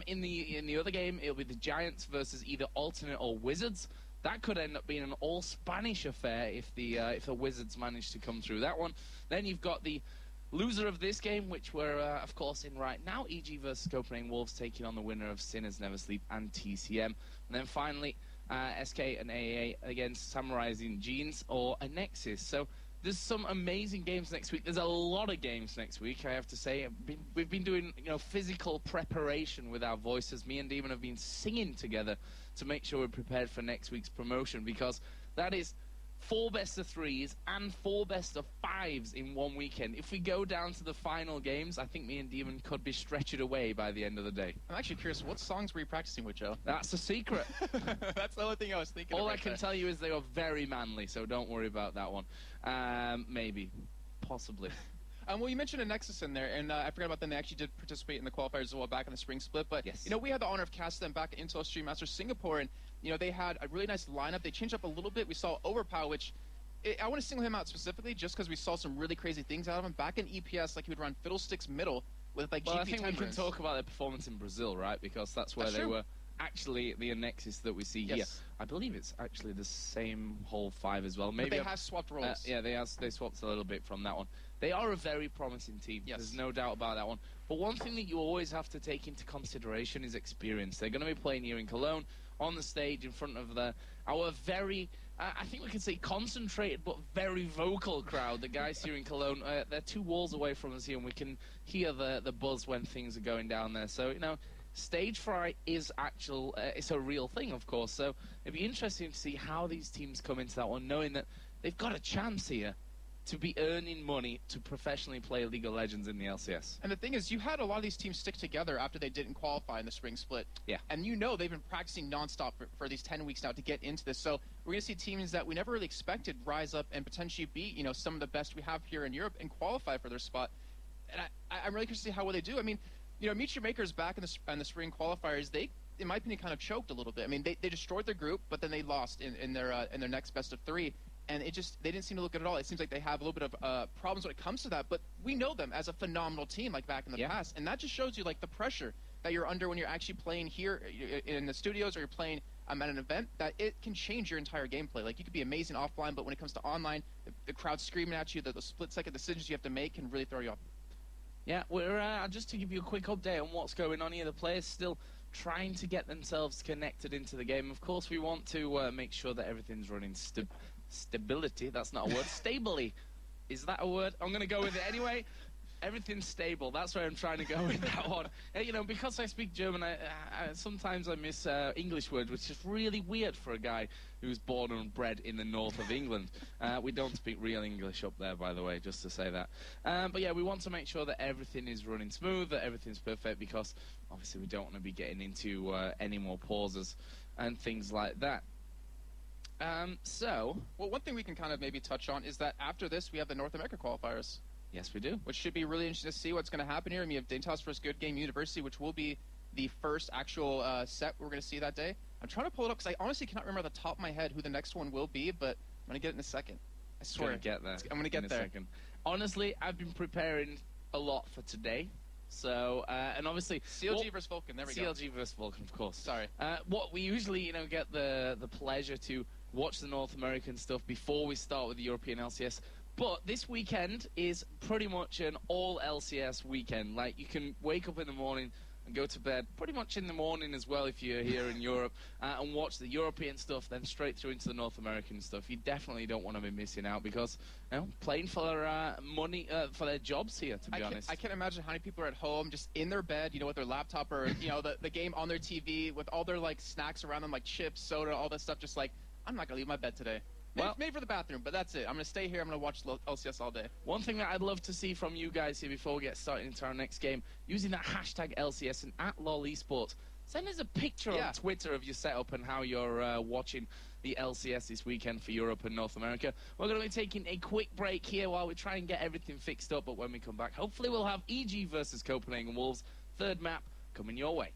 In the other game, it'll be the Giants versus either Alternate or Wizards. That could end up being an all-Spanish affair if the Wizards manage to come through that one. Then you've got the loser of this game, which we're, of course, in right now, EG versus Copenhagen Wolves, taking on the winner of Sinners Never Sleep and TCM. And then finally, SK and AAA against Samurais in Jeans or a Nexus. So there's some amazing games next week. There's a lot of games next week, I have to say. We've been doing, physical preparation with our voices. Me and Demon have been singing together to make sure we're prepared for next week's promotion, because that is 4 best of 3s and 4 best of 5s in one weekend. If we go down to the final games, I think me and Demon could be stretched away by the end of the day. I'm actually curious, what songs were you practicing with, Joe? That's a secret. That's the only thing I was thinking of. All I can tell you is they were very manly, so don't worry about that one. Maybe. Possibly. Well, you mentioned a Nexus in there, and I forgot about them. They actually did participate in the qualifiers as well back in the spring split. But, yes. We had the honor of casting them back at Intel Stream Masters Singapore, and, they had a really nice lineup. They changed up a little bit. We saw Overpower, which I want to single him out specifically just because we saw some really crazy things out of him. Back in EPS, he would run Fiddlesticks middle, with like Well, GP I think we can wins. talk about their performance in Brazil, right? Because that's where That's they true. were actually the Nexus that we see here. Yes. I believe it's actually the same whole 5 as well. Maybe But they have swapped roles. yeah, they swapped a little bit from that one. They are a very promising team. Yes. There's no doubt about that one. But one thing that you always have to take into consideration is experience. They're going to be playing here in Cologne, on the stage in front of our very, I think we could say concentrated but very vocal crowd. The guys here in Cologne, they're 2 walls away from us here, and we can hear the buzz when things are going down there. So, you know, stage fright is it's a real thing, of course. So it'd be interesting to see how these teams come into that one, knowing that they've got a chance here to be earning money to professionally play League of Legends in the LCS. And the thing is, you had a lot of these teams stick together after they didn't qualify in the spring split. Yeah. And you know they've been practicing nonstop for these 10 weeks now to get into this. So we're going to see teams that we never really expected rise up and potentially beat, you know, some of the best we have here in Europe and qualify for their spot. And I'm really curious to see how well they do. I mean, you know, Meet Your Makers back in the spring qualifiers, they, in my opinion, kind of choked a little bit. I mean, they destroyed their group, but then they lost in their next best of 3. And they didn't seem to look good at all. It seems like they have a little bit of problems when it comes to that, but we know them as a phenomenal team, like back in the past, and that just shows you like the pressure that you're under when you're actually playing here in the studios or you're playing at an event. That it can change your entire gameplay. Like you could be amazing offline, but when it comes to online, the crowd screaming at you, the split-second decisions you have to make can really throw you off. Yeah, we're just to give you a quick update on what's going on here. The players still trying to get themselves connected into the game. Of course, we want to make sure that everything's running stability. That's not a word. Stably. Is that a word? I'm going to go with it anyway. Everything's stable. That's where I'm trying to go with that one. You know, because I speak German, sometimes I miss English words, which is really weird for a guy who's born and bred in the north of England. We don't speak real English up there, by the way, just to say that. But yeah, we want to make sure that everything is running smooth, that everything's perfect, because obviously we don't want to be getting into any more pauses and things like that. Well, one thing we can kind of maybe touch on is that after this, we have the North America qualifiers. Yes, we do. Which should be really interesting to see what's going to happen here. I mean, you have Danitas versus Good Game University, which will be the first actual set we're going to see that day. I'm trying to pull it up because I honestly cannot remember at the top of my head who the next one will be, but I'm going to get it in a second. I swear. I'm going to get there. Second. Honestly, I've been preparing a lot for today. So, and obviously... CLG versus Vulcan, there we go. CLG versus Vulcan, of course. Sorry. What we usually, you know, get the pleasure to watch the North American stuff before we start with the European LCS. But this weekend is pretty much an all LCS weekend. Like, you can wake up in the morning and go to bed pretty much in the morning as well if you're here in Europe and watch the European stuff, then straight through into the North American stuff. You definitely don't want to be missing out because, you know, playing for money, for their jobs here, to be honest. I can't imagine how many people are at home just in their bed, you know, with their laptop or, you know, the game on their TV with all their, like, snacks around them, like chips, soda, all that stuff, just like, I'm not going to leave my bed today. Maybe for the bathroom, but that's it. I'm going to stay here. I'm going to watch LCS all day. One thing that I'd love to see from you guys here before we get started into our next game, using that hashtag LCS and @LOL Esports, send us a picture on Twitter of your setup and how you're watching the LCS this weekend for Europe and North America. We're going to be taking a quick break here while we try and get everything fixed up, but when we come back, hopefully we'll have EG versus Copenhagen Wolves, third map, coming your way.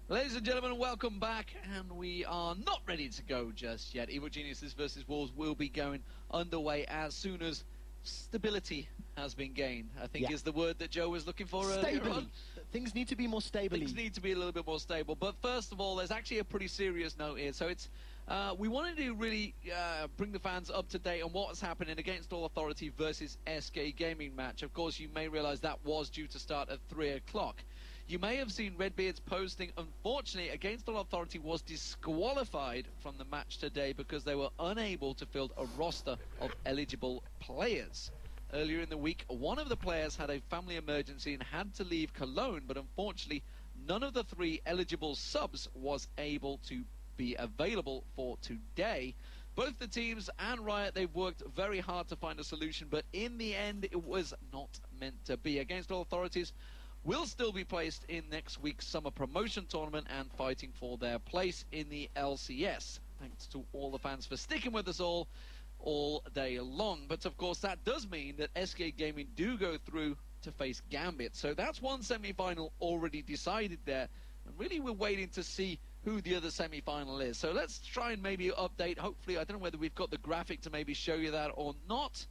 Ladies and gentlemen, welcome back, and we are not ready to go just yet. Evil Geniuses versus Wolves will be going underway as soon as stability has been gained, I think is the word that Joe was looking for earlier on. Things need to be more stable. Things need to be a little bit more stable. But first of all, there's actually a pretty serious note here. So it's we wanted to really bring the fans up to date on what was happening against All Authority versus SK Gaming match. Of course, you may realize that was due to start at 3 o'clock. You may have seen Redbeard's posting. Unfortunately, Against All Authority was disqualified from the match today because they were unable to field a roster of eligible players. Earlier in the week, one of the players had a family emergency and had to leave Cologne, but unfortunately, none of the 3 eligible subs was able to be available for today. Both the teams and Riot, they've worked very hard to find a solution, but in the end, it was not meant to be. Against All Authorities will still be placed in next week's summer promotion tournament and fighting for their place in the LCS. Thanks to all the fans for sticking with us all day long. But of course that does mean that SK Gaming do go through to face Gambit. So that's one semi-final already decided there. And really we're waiting to see who the other semi-final is. So let's try and maybe update. Hopefully, I don't know whether we've got the graphic to maybe show you that or not.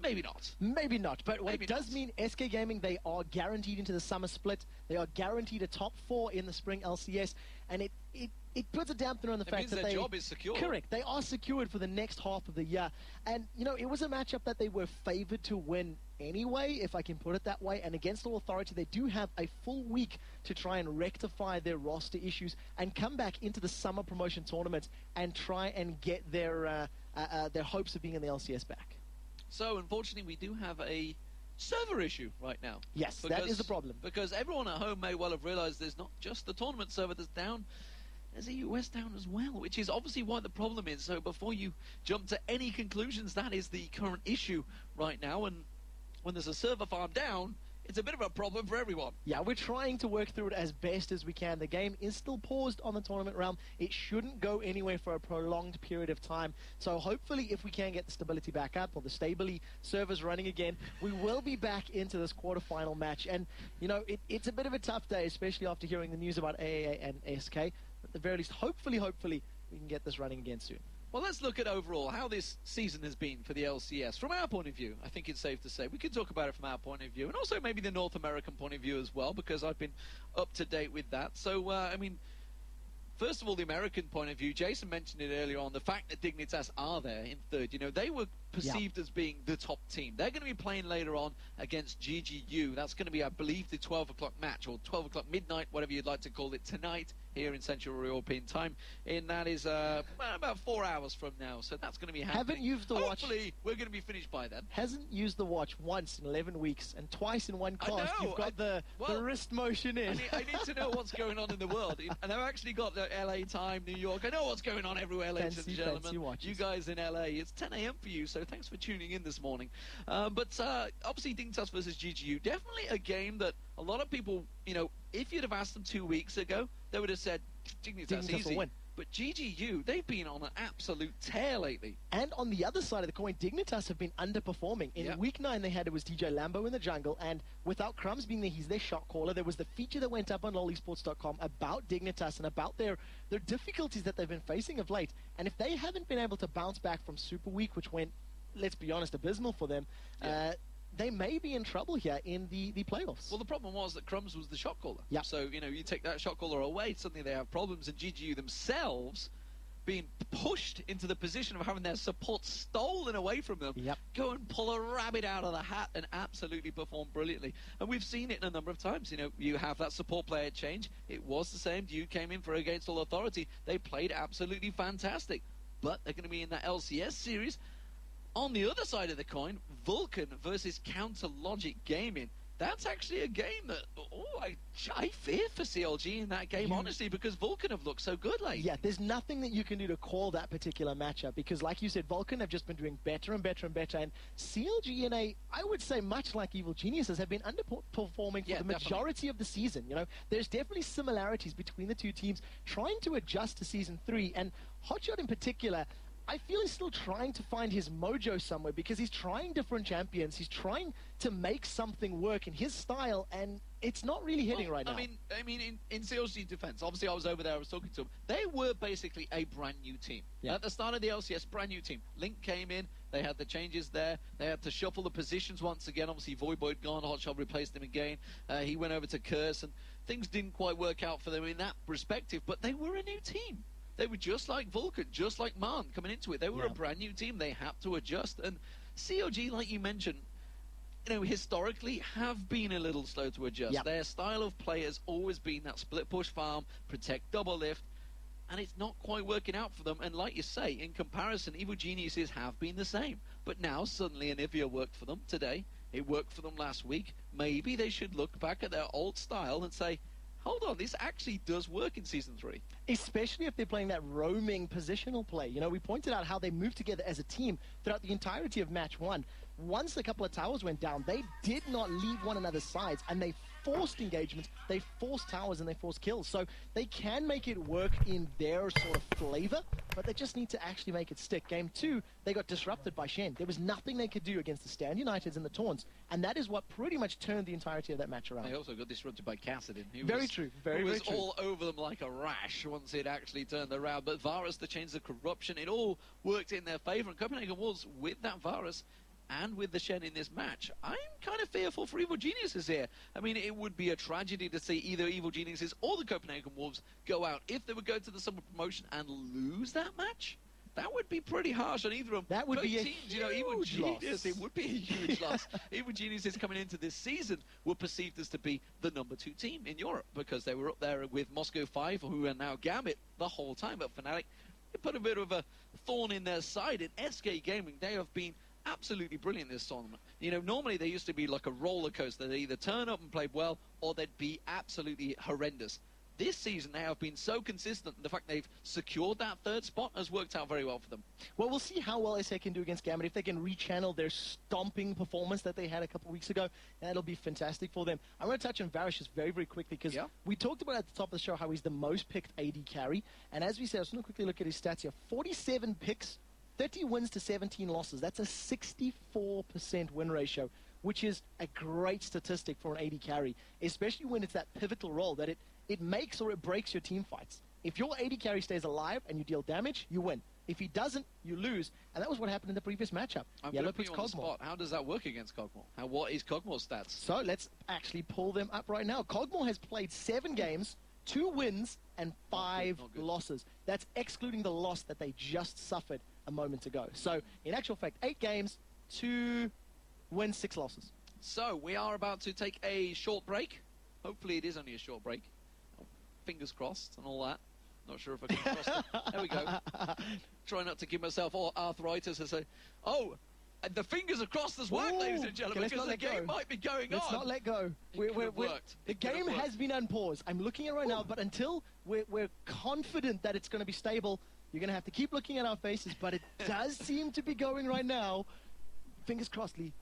Maybe not. Maybe not. But what Maybe it does mean, SK Gaming, they are guaranteed into the summer split. They are guaranteed a top 4 in the spring LCS. And it puts a dampener on the fact that their job is secure. Correct. They are secured for the next half of the year. And, you know, it was a matchup that they were favored to win anyway, if I can put it that way. And Against All Authority, they do have a full week to try and rectify their roster issues and come back into the summer promotion tournament and try and get their hopes of being in the LCS back. So, unfortunately, we do have a server issue right now. Yes, that is the problem. Because everyone at home may well have realized there's not just the tournament server that's down, there's a US down as well, which is obviously what the problem is. So before you jump to any conclusions, that is the current issue right now. And when there's a server farm down, it's a bit of a problem for everyone. Yeah, we're trying to work through it as best as we can. The game is still paused on the tournament realm. It shouldn't go anywhere for a prolonged period of time. So hopefully if we can get the stability back up or the stably servers running again, we will be back into this quarterfinal match. And, you know, it's a bit of a tough day, especially after hearing the news about AAA and SK. At the very least, hopefully, we can get this running again soon. Well, let's look at overall how this season has been for the LCS. From our point of view, I think it's safe to say we can talk about it from our point of view, and also maybe the North American point of view as well, because I've been up to date with that. So, I mean, first of all, the American point of view, Jason mentioned it earlier on, the fact that Dignitas are there in third. You know, they were perceived as being the top team. They're going to be playing later on against GGU. That's going to be, I believe, the 12 o'clock match, or 12 o'clock midnight, whatever you'd like to call it, tonight here in Central European time. And that is about 4 hours from now. So that's going to be happening. Haven't used the watch. Hopefully, we're going to be finished by then. Hasn't used the watch once in 11 weeks and twice in one cast. I know. You've got the wrist motion in. I need to know what's going on in the world. And I've actually got the LA time, New York. I know what's going on everywhere, ladies and gentlemen. You guys in LA. It's 10 a.m. for you, so thanks for tuning in this morning. But obviously, Dignitas versus GGU, definitely a game that a lot of people, you know, if you'd have asked them 2 weeks ago, they would have said, Dignitas easy. Will win. But GGU, they've been on an absolute tear lately. And on the other side of the coin, Dignitas have been underperforming. In week 9, they had it was DJ Lambo in the jungle, and without Crumbs being there, he's their shot caller. There was the feature that went up on lolesports.com about Dignitas and about their difficulties that they've been facing of late. And if they haven't been able to bounce back from Super Week, which went, let's be honest, abysmal for them, they may be in trouble here in the playoffs. Well, the problem was that Crumbs was the shot caller. Yep. So, you know, you take that shot caller away, suddenly they have problems, and GGU themselves being pushed into the position of having their support stolen away from them, go and pull a rabbit out of the hat and absolutely perform brilliantly. And we've seen it a number of times. You know, you have that support player change. It was the same. You came in for Against All Authority. They played absolutely fantastic. But they're going to be in that LCS series. On the other side of the coin, Vulcan versus Counter Logic Gaming. That's actually a game that, I fear for CLG in that game, honestly, because Vulcan have looked so good lately. Yeah, there's nothing that you can do to call that particular matchup, because like you said, Vulcan have just been doing better and better and better, and CLG I would say, much like Evil Geniuses, have been underperforming for the majority of the season. You know, there's definitely similarities between the two teams trying to adjust to Season 3, and Hotshot in particular, I feel he's still trying to find his mojo somewhere, because he's trying different champions. He's trying to make something work in his style, and it's not really hitting right now. I mean, in CLG's defense, obviously I was over there, I was talking to them. They were basically a brand new team. Yeah. At the start of the LCS, brand new team. Link came in, they had the changes there, they had to shuffle the positions once again. Obviously Voivod gone, Hotshot replaced him again. He went over to Curse, and things didn't quite work out for them in that perspective, but they were a new team. They were just like Vulcan, just like Marn coming into it. They were a brand new team. They had to adjust. And CLG, like you mentioned, you know, historically have been a little slow to adjust. Yep. Their style of play has always been that split push farm, protect double lift, and it's not quite working out for them. And like you say, in comparison, Evil Geniuses have been the same. But now suddenly Anivia worked for them today. It worked for them last week. Maybe they should look back at their old style and say, hold on, this actually does work in Season 3. Especially if they're playing that roaming positional play. You know, we pointed out how they moved together as a team throughout the entirety of Match 1. Once a couple of towers went down, they did not leave one another's sides, and they forced engagements, they forced towers, and they forced kills. So they can make it work in their sort of flavor, but they just need to actually make it stick. Game 2, they got disrupted by Shen. There was nothing they could do against the Stand Uniteds and the Taunts, and that is what pretty much turned the entirety of that match around. They also got disrupted by Kassadin. Very true. Very was true. all over them like a rash once it actually turned around. But Varus, the chains of corruption, it all worked in their favor. And Copenhagen Wolves, with that Varus and with the Shen in this match, I'm kind of fearful for Evil Geniuses here. I mean, it would be a tragedy to see either Evil Geniuses or the Copenhagen Wolves go out. If they would go to the summer promotion and lose that match, that would be pretty harsh on either of them. That would be a teams, you know, Evil huge loss. Genius, it would be a huge loss. Evil Geniuses coming into this season were perceived as to be the number 2 team in Europe because they were up there with Moscow 5, who are now Gambit, the whole time. But Fnatic, they put a bit of a thorn in their side. In SK Gaming, they have been absolutely brilliant this tournament. You know, normally they used to be like a roller coaster. They either turn up and play well, or they'd be absolutely horrendous. This season they have been so consistent. The fact they've secured that 3rd spot has worked out very well for them. Well, we'll see how well SA can do against Gambit. If they can rechannel their stomping performance that they had a couple weeks ago, that'll be fantastic for them. I'm going to touch on Varus just very, very quickly because we talked about at the top of the show how he's the most picked AD carry. And as we said, I just want to quickly look at his stats here. 47 picks, 30 wins to 17 losses. That's a 64% win ratio, which is a great statistic for an AD carry, especially when it's that pivotal role that it makes or it breaks your team fights. If your AD carry stays alive and you deal damage, you win. If he doesn't, you lose. And that was what happened in the previous matchup. Yellow puts Cogmore. How does that work against Cogmore? What is Cogmore's stats? So let's actually pull them up right now. Cogmore has played 7 games, 2 wins, and 5 losses. That's excluding the loss that they just suffered a moment ago. So in actual fact, 8 games, 2 wins, 6 losses. So we are about to take a short break. Hopefully it is only a short break. Fingers crossed and all that. Not sure if I can cross it. There we go. Try not to give myself arthritis and say, oh, and the fingers are crossed as well, ladies and gentlemen, because the game might be going on. Let's not let go. The game has been unpaused. I'm looking at it right now, but until we're confident that it's going to be stable, you're going to have to keep looking at our faces, but it does seem to be going right now. Fingers crossed, Lee.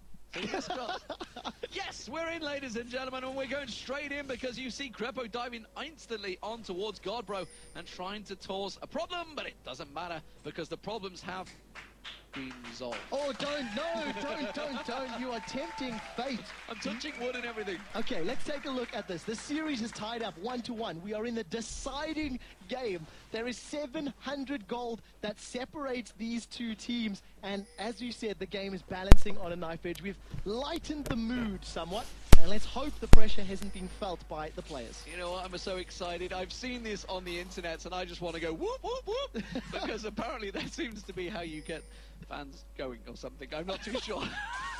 Yes, we're in, ladies and gentlemen, and we're going straight in because you see Crepo diving instantly on towards Godbro and trying to toss a problem, but it doesn't matter because the problems have been resolved. Oh, don't. You are tempting fate. I'm touching wood and everything. Okay, let's take a look at this. The series is tied up 1-1. We are in the deciding game. There is 700 gold that separates these two teams. And as you said, the game is balancing on a knife edge. We've lightened the mood somewhat. And let's hope the pressure hasn't been felt by the players. You know what? I'm so excited. I've seen this on the internet, and I just want to go whoop, whoop, whoop. Because apparently that seems to be how you get fans going or something. I'm not too sure.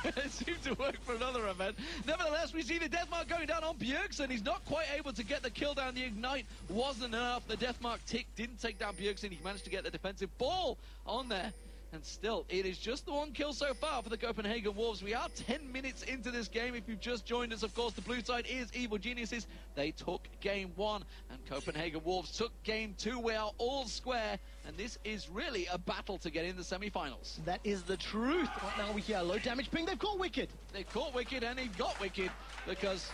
It seemed to work for another event. Nevertheless, we see the Deathmark going down on Bjergsen. He's not quite able to get the kill down. The Ignite wasn't enough. The Deathmark tick didn't take down Bjergsen. He managed to get the defensive ball on there. And still, it is just the 1 kill so far for the Copenhagen Wolves. We are 10 minutes into this game. If you've just joined us, of course, the blue side is Evil Geniuses. They took game 1, and Copenhagen Wolves took game 2. We are all square, and this is really a battle to get in the semi-finals. That is the truth. Right now we hear low damage ping. They've caught Wicked. They caught Wicked, and he got Wicked because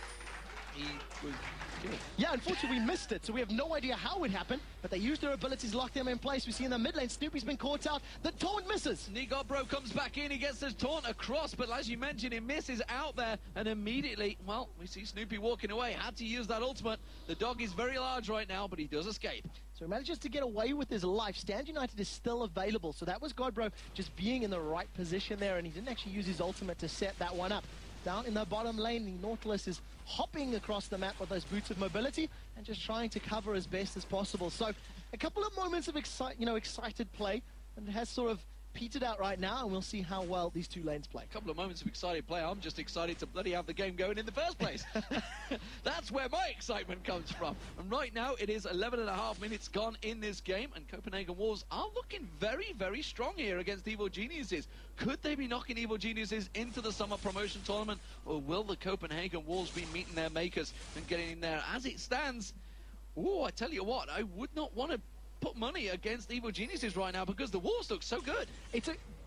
he was killed. Yeah, unfortunately we missed it, so we have no idea how it happened, but they used their abilities, locked them in place. We see in the mid lane, Snoopy's been caught out. The taunt misses. Nigobro comes back in, he gets the taunt across, but as you mentioned, it misses out there, and immediately, well, we see Snoopy walking away. Had to use that ultimate. The dog is very large right now, but he does escape. So he manages to get away with his life. Stand United is still available, so that was Godbro just being in the right position there, and he didn't actually use his ultimate to set that one up. Down in the bottom lane, the Nautilus is hopping across the map with those boots of mobility and just trying to cover as best as possible. So a couple of moments of excited play, and it has sort of petered out right now, and we'll see how well these two lanes play. A couple of moments of excited play. I'm just excited to bloody have the game going in the first place. That's where my excitement comes from. And right now, it is 11.5 minutes gone in this game, and Copenhagen Wolves are looking very, very strong here against Evil Geniuses. Could they be knocking Evil Geniuses into the summer promotion tournament, or will the Copenhagen Wolves be meeting their makers and getting in there? As it stands, oh, I tell you what, I would not want to put money against Evil Geniuses right now because the Wolves look so good.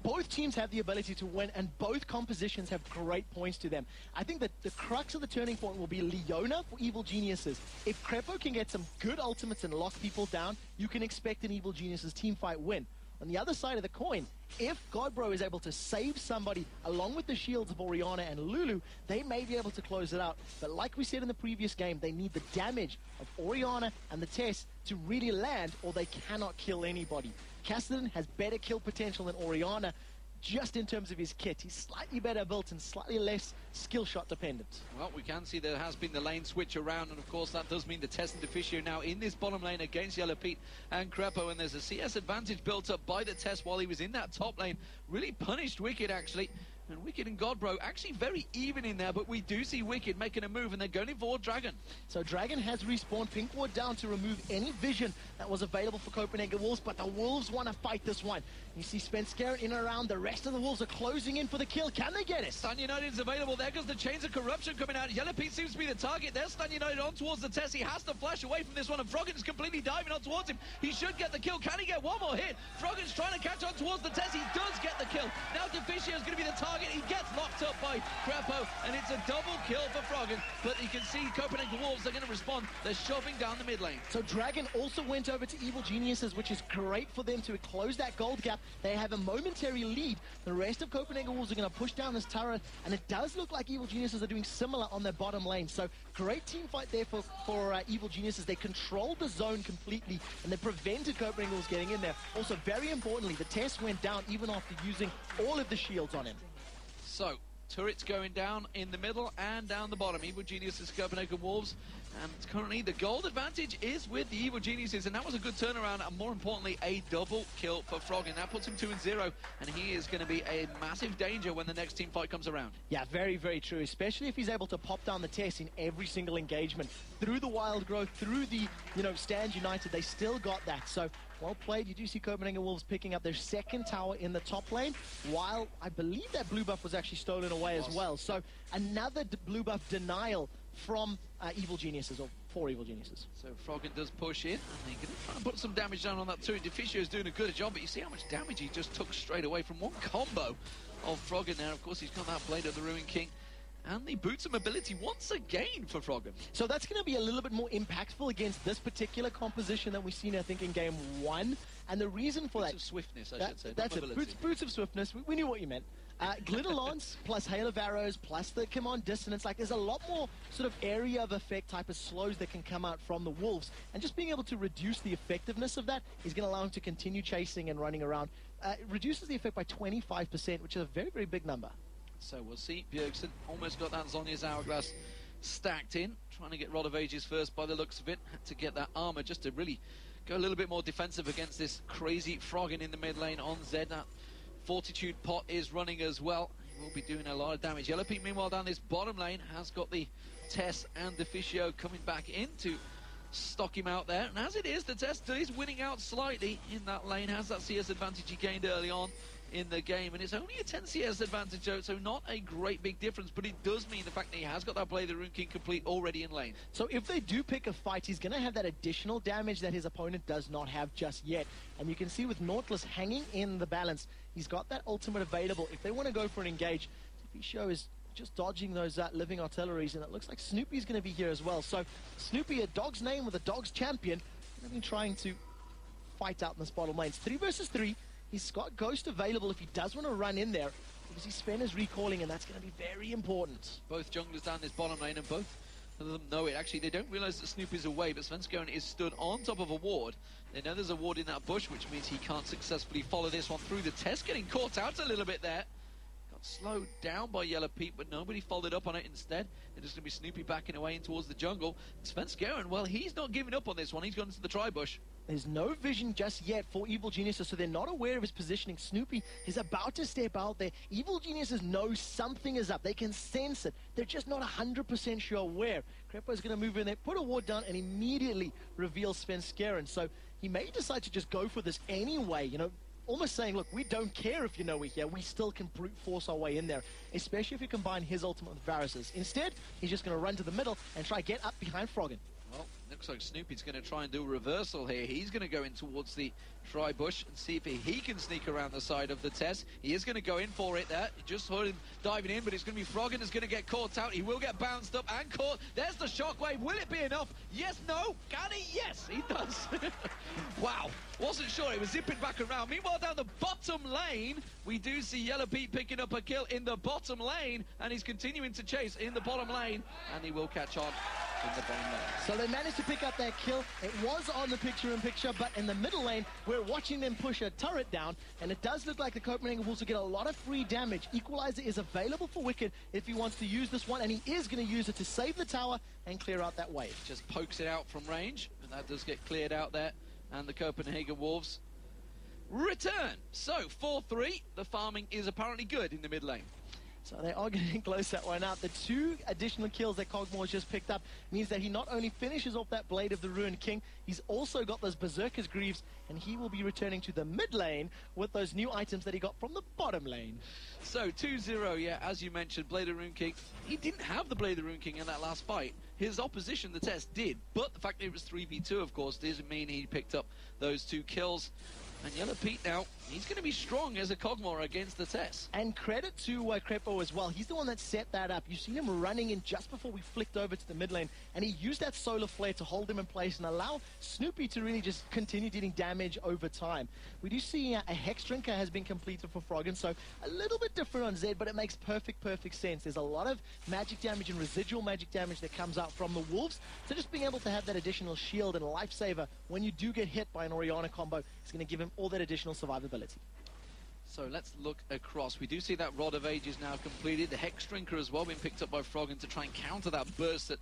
Both teams have the ability to win, and both compositions have great points to them. I think that the crux of the turning point will be Leona for Evil Geniuses. If Crepo can get some good ultimates and lock people down, you can expect an Evil Geniuses teamfight win. On the other side of the coin, if Godbro is able to save somebody along with the shields of Orianna and Lulu, they may be able to close it out. But like we said in the previous game, they need the damage of Orianna and the Tess to really land, or they cannot kill anybody. Cassidy has better kill potential than Orianna, just in terms of his kit. He's slightly better built and slightly less skill shot dependent. Well, we can see there has been the lane switch around, and of course that does mean the Tess and Deficio now in this bottom lane against Yellow Pete and Crepo, and there's a CS advantage built up by the Tess while he was in that top lane. Really punished Wicked, actually. And Wicked and Godbro actually very even in there, but we do see Wicked making a move, and they're going for Dragon. So Dragon has respawned, Pink Ward down to remove any vision that was available for Copenhagen Wolves, but the Wolves want to fight this one. You see Spence Garrett in and around, the rest of the Wolves are closing in for the kill. Can they get it? Stun United is available. There goes the Chains of Corruption coming out. Yellow Pete seems to be the target. There's Stun United on towards the Tess. He has to flash away from this one, and Froggen is completely diving on towards him. He should get the kill. Can he get one more hit? Froggen's trying to catch on towards the Tess. He does get the kill. Now Deficio is going to be the target. He gets locked up by Crepo, and it's a double kill for Froggen. But you can see Copenhagen Wolves are going to respond. They're shoving down the mid lane. So Dragon also went over to Evil Geniuses, which is great for them to close that gold gap. They have a momentary lead. The rest of Copenhagen Wolves are going to push down this turret, and it does look like Evil Geniuses are doing similar on their bottom lane. So great team fight there for Evil Geniuses. They controlled the zone completely, and they prevented Copenhagen Wolves getting in there. Also, very importantly, the Tess went down even after using all of the shields on him. So, turrets going down in the middle and down the bottom. Evil Geniuses, Copenhagen Wolves. And currently the gold advantage is with the Evil Geniuses, and that was a good turnaround, and more importantly, a double kill for Froggen. That puts him 2-0, and he is going to be a massive danger when the next team fight comes around. Yeah, very, very true, especially if he's able to pop down the Tess in every single engagement. Through the Wild Growth, through the, Stand United, they still got that. So, well played. You do see Copenhagen Wolves picking up their second tower in the top lane, while I believe that blue buff was actually stolen away as well. So, another blue buff denial from Evil Geniuses, or for Evil Geniuses. So Froggen does push in, and they're going to try and put some damage down on that turret. Deficio is doing a good job, but you see how much damage he just took straight away from one combo of Froggen there. Of course, he's got that Blade of the Ruin King, and the boots of mobility once again for Froggen. So that's going to be a little bit more impactful against this particular composition that we've seen, I think, in game 1. And the reason for Boots that... of swiftness, I should say. That's it. Boots of swiftness. We knew what you meant. Glitter Lance plus Hail of Arrows plus the Command Dissonance. Like, there's a lot more sort of area of effect type of slows that can come out from the Wolves. And just being able to reduce the effectiveness of that is going to allow him to continue chasing and running around. It reduces the effect by 25%, which is a very, very big number. So we'll see. Bjergsen almost got that Zhonya's Hourglass stacked in. Trying to get Rod of Ages first by the looks of it. Had to get that armor just to really go a little bit more defensive against this crazy Froggen in the mid lane on Zed. That Fortitude pot is running as well. He will be doing a lot of damage. Yellow Pete, meanwhile, down this bottom lane, has got the Tess and Deficio coming back in to stock him out there. And as it is, the Tess is winning out slightly in that lane. Has that CS advantage he gained early on in the game, and it's only a 10 CS advantage, so not a great big difference, but it does mean the fact that he has got that Blade of the Rune King complete already in lane. So if they do pick a fight, he's going to have that additional damage that his opponent does not have just yet. And you can see with Nautilus hanging in the balance, he's got that ultimate available. If they want to go for an engage, Deficio is just dodging those living artilleries, and it looks like Snoopy's going to be here as well. So Snoopy, a dog's name with a dog's champion, going to be trying to fight out in this bottom lane. It's 3 versus 3. He's got Ghost available if he does want to run in there, because his Sven is recalling, and that's going to be very important. Both junglers down this bottom lane, and both of them know it. Actually, they don't realize that Snoopy's away, but Svenskeren is stood on top of a ward. They know there's a ward in that bush, which means he can't successfully follow this one through. The test getting caught out a little bit there. Got slowed down by Yellow Pete, but nobody followed up on it instead. It is going to be Snoopy backing away in towards the jungle. Svenskeren, well, he's not giving up on this one. He's gone into the tri-bush. There's no vision just yet for Evil Geniuses, so they're not aware of his positioning. Snoopy is about to step out there. Evil Geniuses know something is up. They can sense it. They're just not 100% sure where. Crepo's going to move in there, put a ward down, and immediately reveal Svenskeren. So he may decide to just go for this anyway, you know, almost saying, look, we don't care if you know we're here. We still can brute force our way in there, especially if you combine his ultimate with Varus's. Instead, he's just going to run to the middle and try to get up behind Froggen. Well, looks like Snoopy's going to try and do a reversal here. He's going to go in towards the tri-bush and see if he can sneak around the side of the test. He is going to go in for it there. He just heard him diving in, but it's going to be Froggen who's going to get caught out. He will get bounced up and caught. There's the shockwave. Will it be enough? Yes, no? Can he? Yes, he does. Wow. Wasn't sure. It was zipping back around. Meanwhile, down the bottom lane, we do see Yellow Pete picking up a kill in the bottom lane, and he's continuing to chase in the bottom lane, and he will catch on in the bottom lane. So they managed to pick up that kill. It was on the picture-in-picture, but in the middle lane, we're watching them push a turret down, and it does look like the Copenhagen Wolves will get a lot of free damage. Equalizer is available for Wicked if he wants to use this one, and he is going to use it to save the tower and clear out that wave. Just pokes it out from range, and that does get cleared out there. And the Copenhagen Wolves return. So, 4-3. The farming is apparently good in the mid lane. So they are getting close that one out. The 2 additional kills that Cogmore has just picked up means that he not only finishes off that Blade of the Ruined King, he's also got those Berserker's Greaves, and he will be returning to the mid lane with those new items that he got from the bottom lane. So 2-0, yeah, as you mentioned, Blade of the Ruined King. He didn't have the Blade of the Ruined King in that last fight. His opposition, the test, did. But the fact that it was 3v2, of course, doesn't mean he picked up those 2 kills. And Yellow Pete now, he's going to be strong as a Cogmore against the test. And credit to Crepo as well. He's the one that set that up. You've seen him running in just before we flicked over to the mid lane, and he used that solar flare to hold him in place and allow Snoopy to really just continue dealing damage over time. We do see a Hex Drinker has been completed for Froggen, so a little bit different on Zed, but it makes perfect sense. There's a lot of magic damage and residual magic damage that comes out from the Wolves, so just being able to have that additional shield and lifesaver when you do get hit by an Orianna combo is going to give him all that additional survivability. So let's look across. We do see that Rod of Ages now completed. The Hex Drinker as well being picked up by Froggen to try and counter that burst that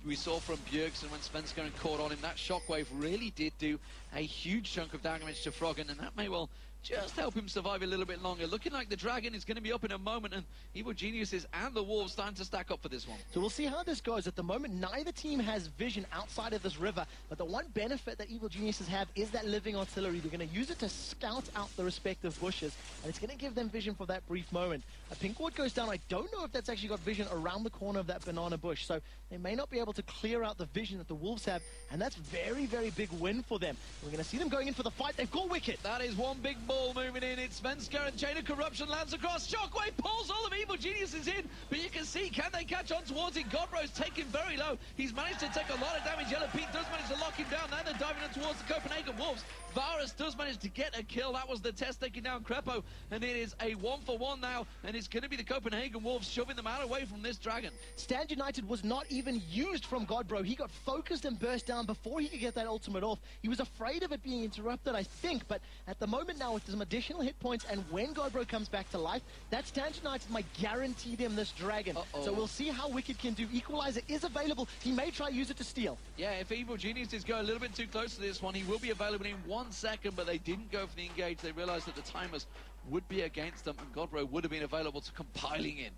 we saw from Bjergsen when Svenskeren caught on him. That shockwave really did do a huge chunk of damage to Froggen, and that may well just help him survive a little bit longer. Looking like the Dragon is going to be up in a moment, and Evil Geniuses and the Wolves starting to stack up for this one. So we'll see how this goes. At the moment, neither team has vision outside of this river, but the one benefit that Evil Geniuses have is that living artillery. They're going to use it to scout out the respective bushes, and it's going to give them vision for that brief moment. A pink ward goes down. I don't know if that's actually got vision around the corner of that banana bush, so they may not be able to clear out the vision that the Wolves have, and that's very big win for them. We're going to see them going in for the fight. They've got Wicked. That is one big ball moving in. It's Svenskeren. Chain of Corruption lands across. Shockwave pulls all of Evil Geniuses in, but you can see, can they catch on towards it? Godbro's taken very low. He's managed to take a lot of damage. Yellow Pete does manage to lock him down. Now they're diving in towards the Copenhagen Wolves. Varus does manage to get a kill. That was the test, taking down Crepo, and it is a 1-for-1 now, and it's going to be the Copenhagen Wolves shoving them out away from this Dragon. Stand United was not even used from Godbro. He got focused and burst down before he could get that ultimate off. He was afraid of it being interrupted, I think, but at the moment now with some additional hit points, and when Godbro comes back to life, that Stand United might guarantee them this Dragon. So we'll see how Wicked can do. Equalizer is available. He may try use it to steal. Yeah, if Evil Geniuses go a little bit too close to this one, he will be available in 1 second, but they didn't go for the engage. They realized that the timers would be against them, and Godbro would have been available to come piling in.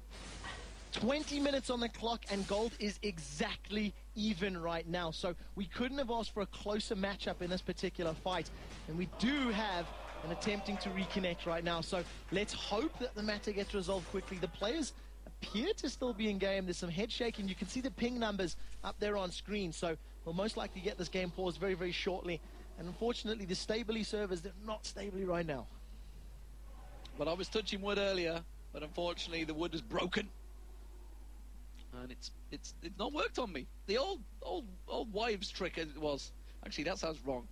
20 minutes on the clock, and gold is exactly even right now. So we couldn't have asked for a closer matchup in this particular fight, and we do have an attempting to reconnect right now. So let's hope that the matter gets resolved quickly. The players appear to still be in game. There's some head shaking. You can see the ping numbers up there on screen. So we'll most likely get this game paused very shortly. And unfortunately, the stably servers, they're not stably right now. But I was touching wood earlier, but unfortunately the wood is broken. and it's not worked on me. The old wives trick it was. Actually, that sounds wrong.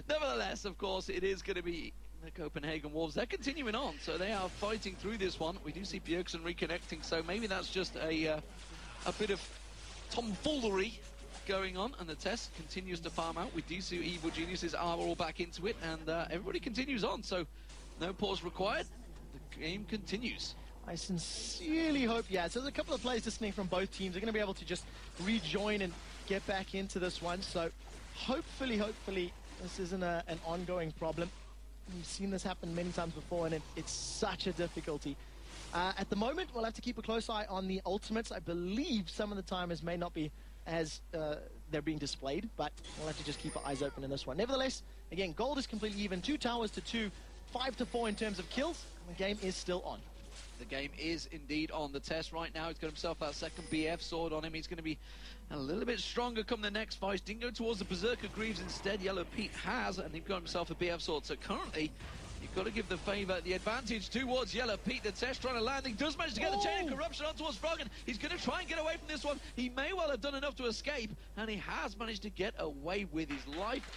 Nevertheless, of course, it is going to be the Copenhagen Wolves. They're continuing on, so they are fighting through this one. We do see Bjergsen reconnecting, so maybe that's just a bit of tomfoolery going on, and the test continues to farm out. We do see Evil Geniuses are all back into it, and everybody continues on, so no pause required. The game continues. I sincerely hope, so there's a couple of players listening from both teams. They're going to be able to just rejoin and get back into this one, so hopefully this isn't an ongoing problem. We've seen this happen many times before, and it's such a difficulty. At the moment, we'll have to keep a close eye on the ultimates. I believe some of the timers may not be as they're being displayed, but we'll have to just keep our eyes open in this one. Nevertheless, again, gold is completely even. 2 towers to 2, 5 to 4 in terms of kills, and the game is still on. The game is indeed on. The test right now. He's got himself that second BF sword on him. He's going to be a little bit stronger come the next fight. Didn't go towards the Berserker Greaves instead. Yellow Pete has, and he's got himself a BF sword. So currently, you've got to give the advantage towards Yellow Pete. The test trying to land. He does manage to get the Chain of Corruption on towards Froggen. He's going to try and get away from this one. He may well have done enough to escape, and he has managed to get away with his life.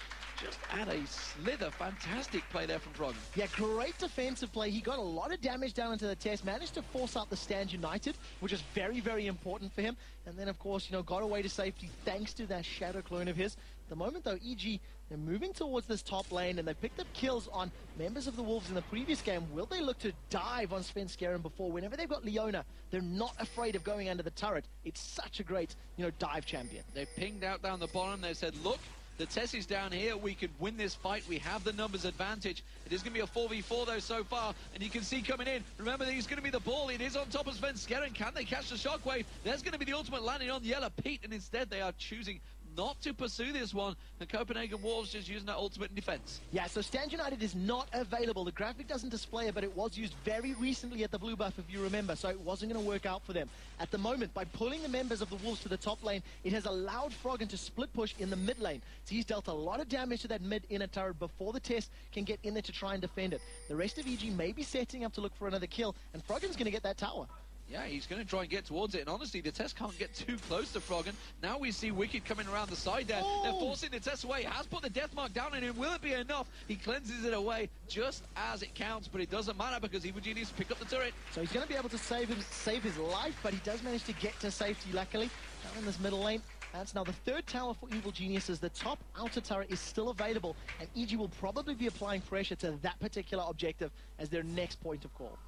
Just at a slither. Fantastic play there from Froggen. Yeah, great defensive play. He got a lot of damage down into the test, managed to force out the Stand United, which is very, very important for him. And then, of course, got away to safety thanks to that Shadow clone of his. At the moment, though, EG, they're moving towards this top lane, and they picked up kills on members of the Wolves in the previous game. Will they look to dive on Sven Skaren before? Whenever they've got Leona, they're not afraid of going under the turret. It's such a great, dive champion. They pinged out down the bottom. They said, look, the test is down here. We could win this fight. We have the numbers advantage. It is going to be a 4v4, though, so far. And you can see coming in. Remember, he's going to be the ball. It is on top of Sven Skaren. Can they catch the shockwave? There's going to be the ultimate landing on Yellow Pete. And instead, they are choosing not to pursue this one. The Copenhagen Wolves just using that ultimate in defense. Yeah, so Stand United is not available. The graphic doesn't display it, but it was used very recently at the blue buff, if you remember, so it wasn't going to work out for them. At the moment, by pulling the members of the Wolves to the top lane, it has allowed Froggen to split push in the mid lane. So he's dealt a lot of damage to that mid inner turret before the test can get in there to try and defend it. The rest of EG may be setting up to look for another kill, and Froggen's going to get that tower. Yeah, he's going to try and get towards it, and honestly, the test can't get too close to Froggen. Now we see Wicked coming around the side there. Oh. They're forcing the test away. Has put the death mark down on him. Will it be enough? He cleanses it away just as it counts, but it doesn't matter because Evil Genius pick up the turret. So he's going to be able to save his life, but he does manage to get to safety, luckily. Down in this middle lane. That's now the 3rd tower for Evil Geniuses. The top outer turret is still available, and EG will probably be applying pressure to that particular objective as their next point of call.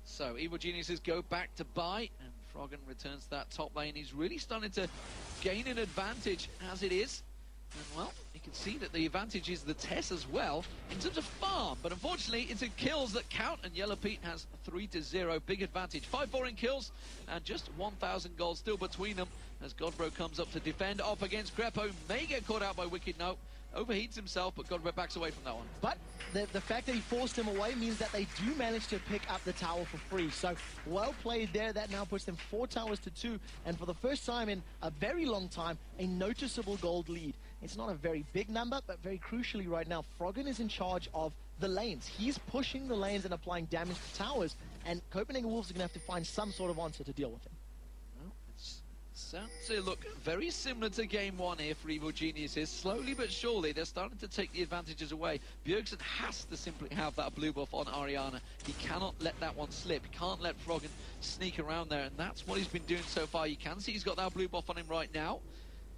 So, Evil Geniuses go back to buy, and Froggen returns to that top lane. He's really starting to gain an advantage as it is. And, well, you can see that the advantage is the Tess as well in terms of farm. But unfortunately, it's in kills that count, and Yellow Pete has 3-0. Big advantage. 5-4 in kills, and just 1,000 gold still between them as Godbro comes up to defend off against Crepo. May get caught out by Wicked. No. Overheats himself, but Godbro backs away from that one. But the fact that he forced him away means that they do manage to pick up the tower for free. So, well played there. That now puts them 4 towers to 2. And for the first time in a very long time, a noticeable gold lead. It's not a very big number, but very crucially right now, Froggen is in charge of the lanes. He's pushing the lanes and applying damage to towers. And Copenhagen Wolves are going to have to find some sort of answer to deal with him. Sounds to look very similar to game 1 here for Evil Geniuses. Slowly but surely, they're starting to take the advantages away. Bjergsen has to simply have that blue buff on Ariana. He cannot let that one slip. He can't let Froggen sneak around there, and that's what he's been doing so far. You can see he's got that blue buff on him right now.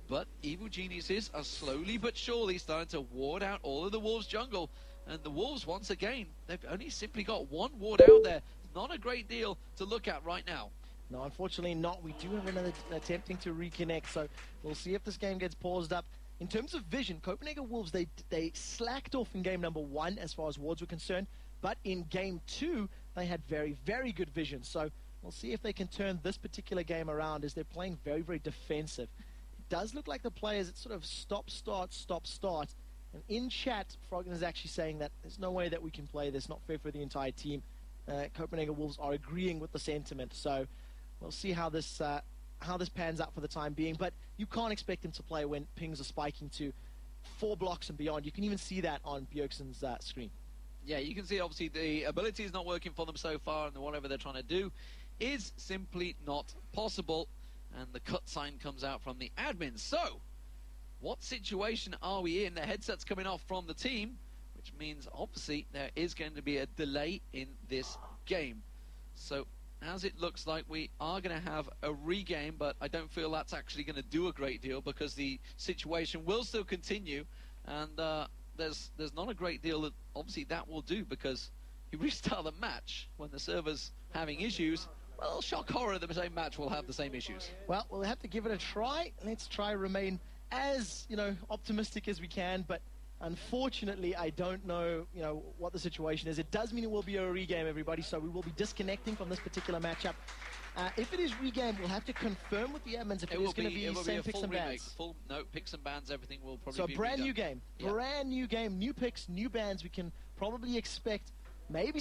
But Evil Geniuses are slowly but surely starting to ward out all of the Wolves' jungle. And the Wolves, once again, they've only simply got 1 ward out there. Not a great deal to look at right now. No, unfortunately not. We do have another attempting to reconnect, so we'll see if this game gets paused up. In terms of vision, Copenhagen Wolves, they slacked off in game number 1 as far as wards were concerned, but in game 2, they had very, very good vision. So we'll see if they can turn this particular game around as they're playing very, very defensive. It does look like the players, it's sort of stop, start. And in chat, Froggen is actually saying that there's no way that we can play this, not fair for the entire team. Copenhagen Wolves are agreeing with the sentiment, so we'll see how this pans out for the time being, but you can't expect them to play when pings are spiking to 4 blocks and beyond. You can even see that on Bjergsen's screen. Yeah, you can see obviously the ability is not working for them so far, and whatever they're trying to do is simply not possible. And the cut sign comes out from the admin. So, what situation are we in? The headset's coming off from the team, which means obviously there is going to be a delay in this game. So, as it looks like, we are going to have a regame, but I don't feel that's actually going to do a great deal because the situation will still continue, and there's not a great deal that obviously that will do, because you restart the match when the server's having issues. Well, shock horror, the same match will have the same issues. Well, we'll have to give it a try. Let's try remain as, optimistic as we can, but unfortunately, I don't know, what the situation is. It does mean it will be a regame, everybody, so we will be disconnecting from this particular matchup. If it is regame, we'll have to confirm with the admins if it is going to be same picks and bans. Picks and bans, everything will probably so be a brand redone. new game, brand new game, new picks, new bans. We can probably expect maybe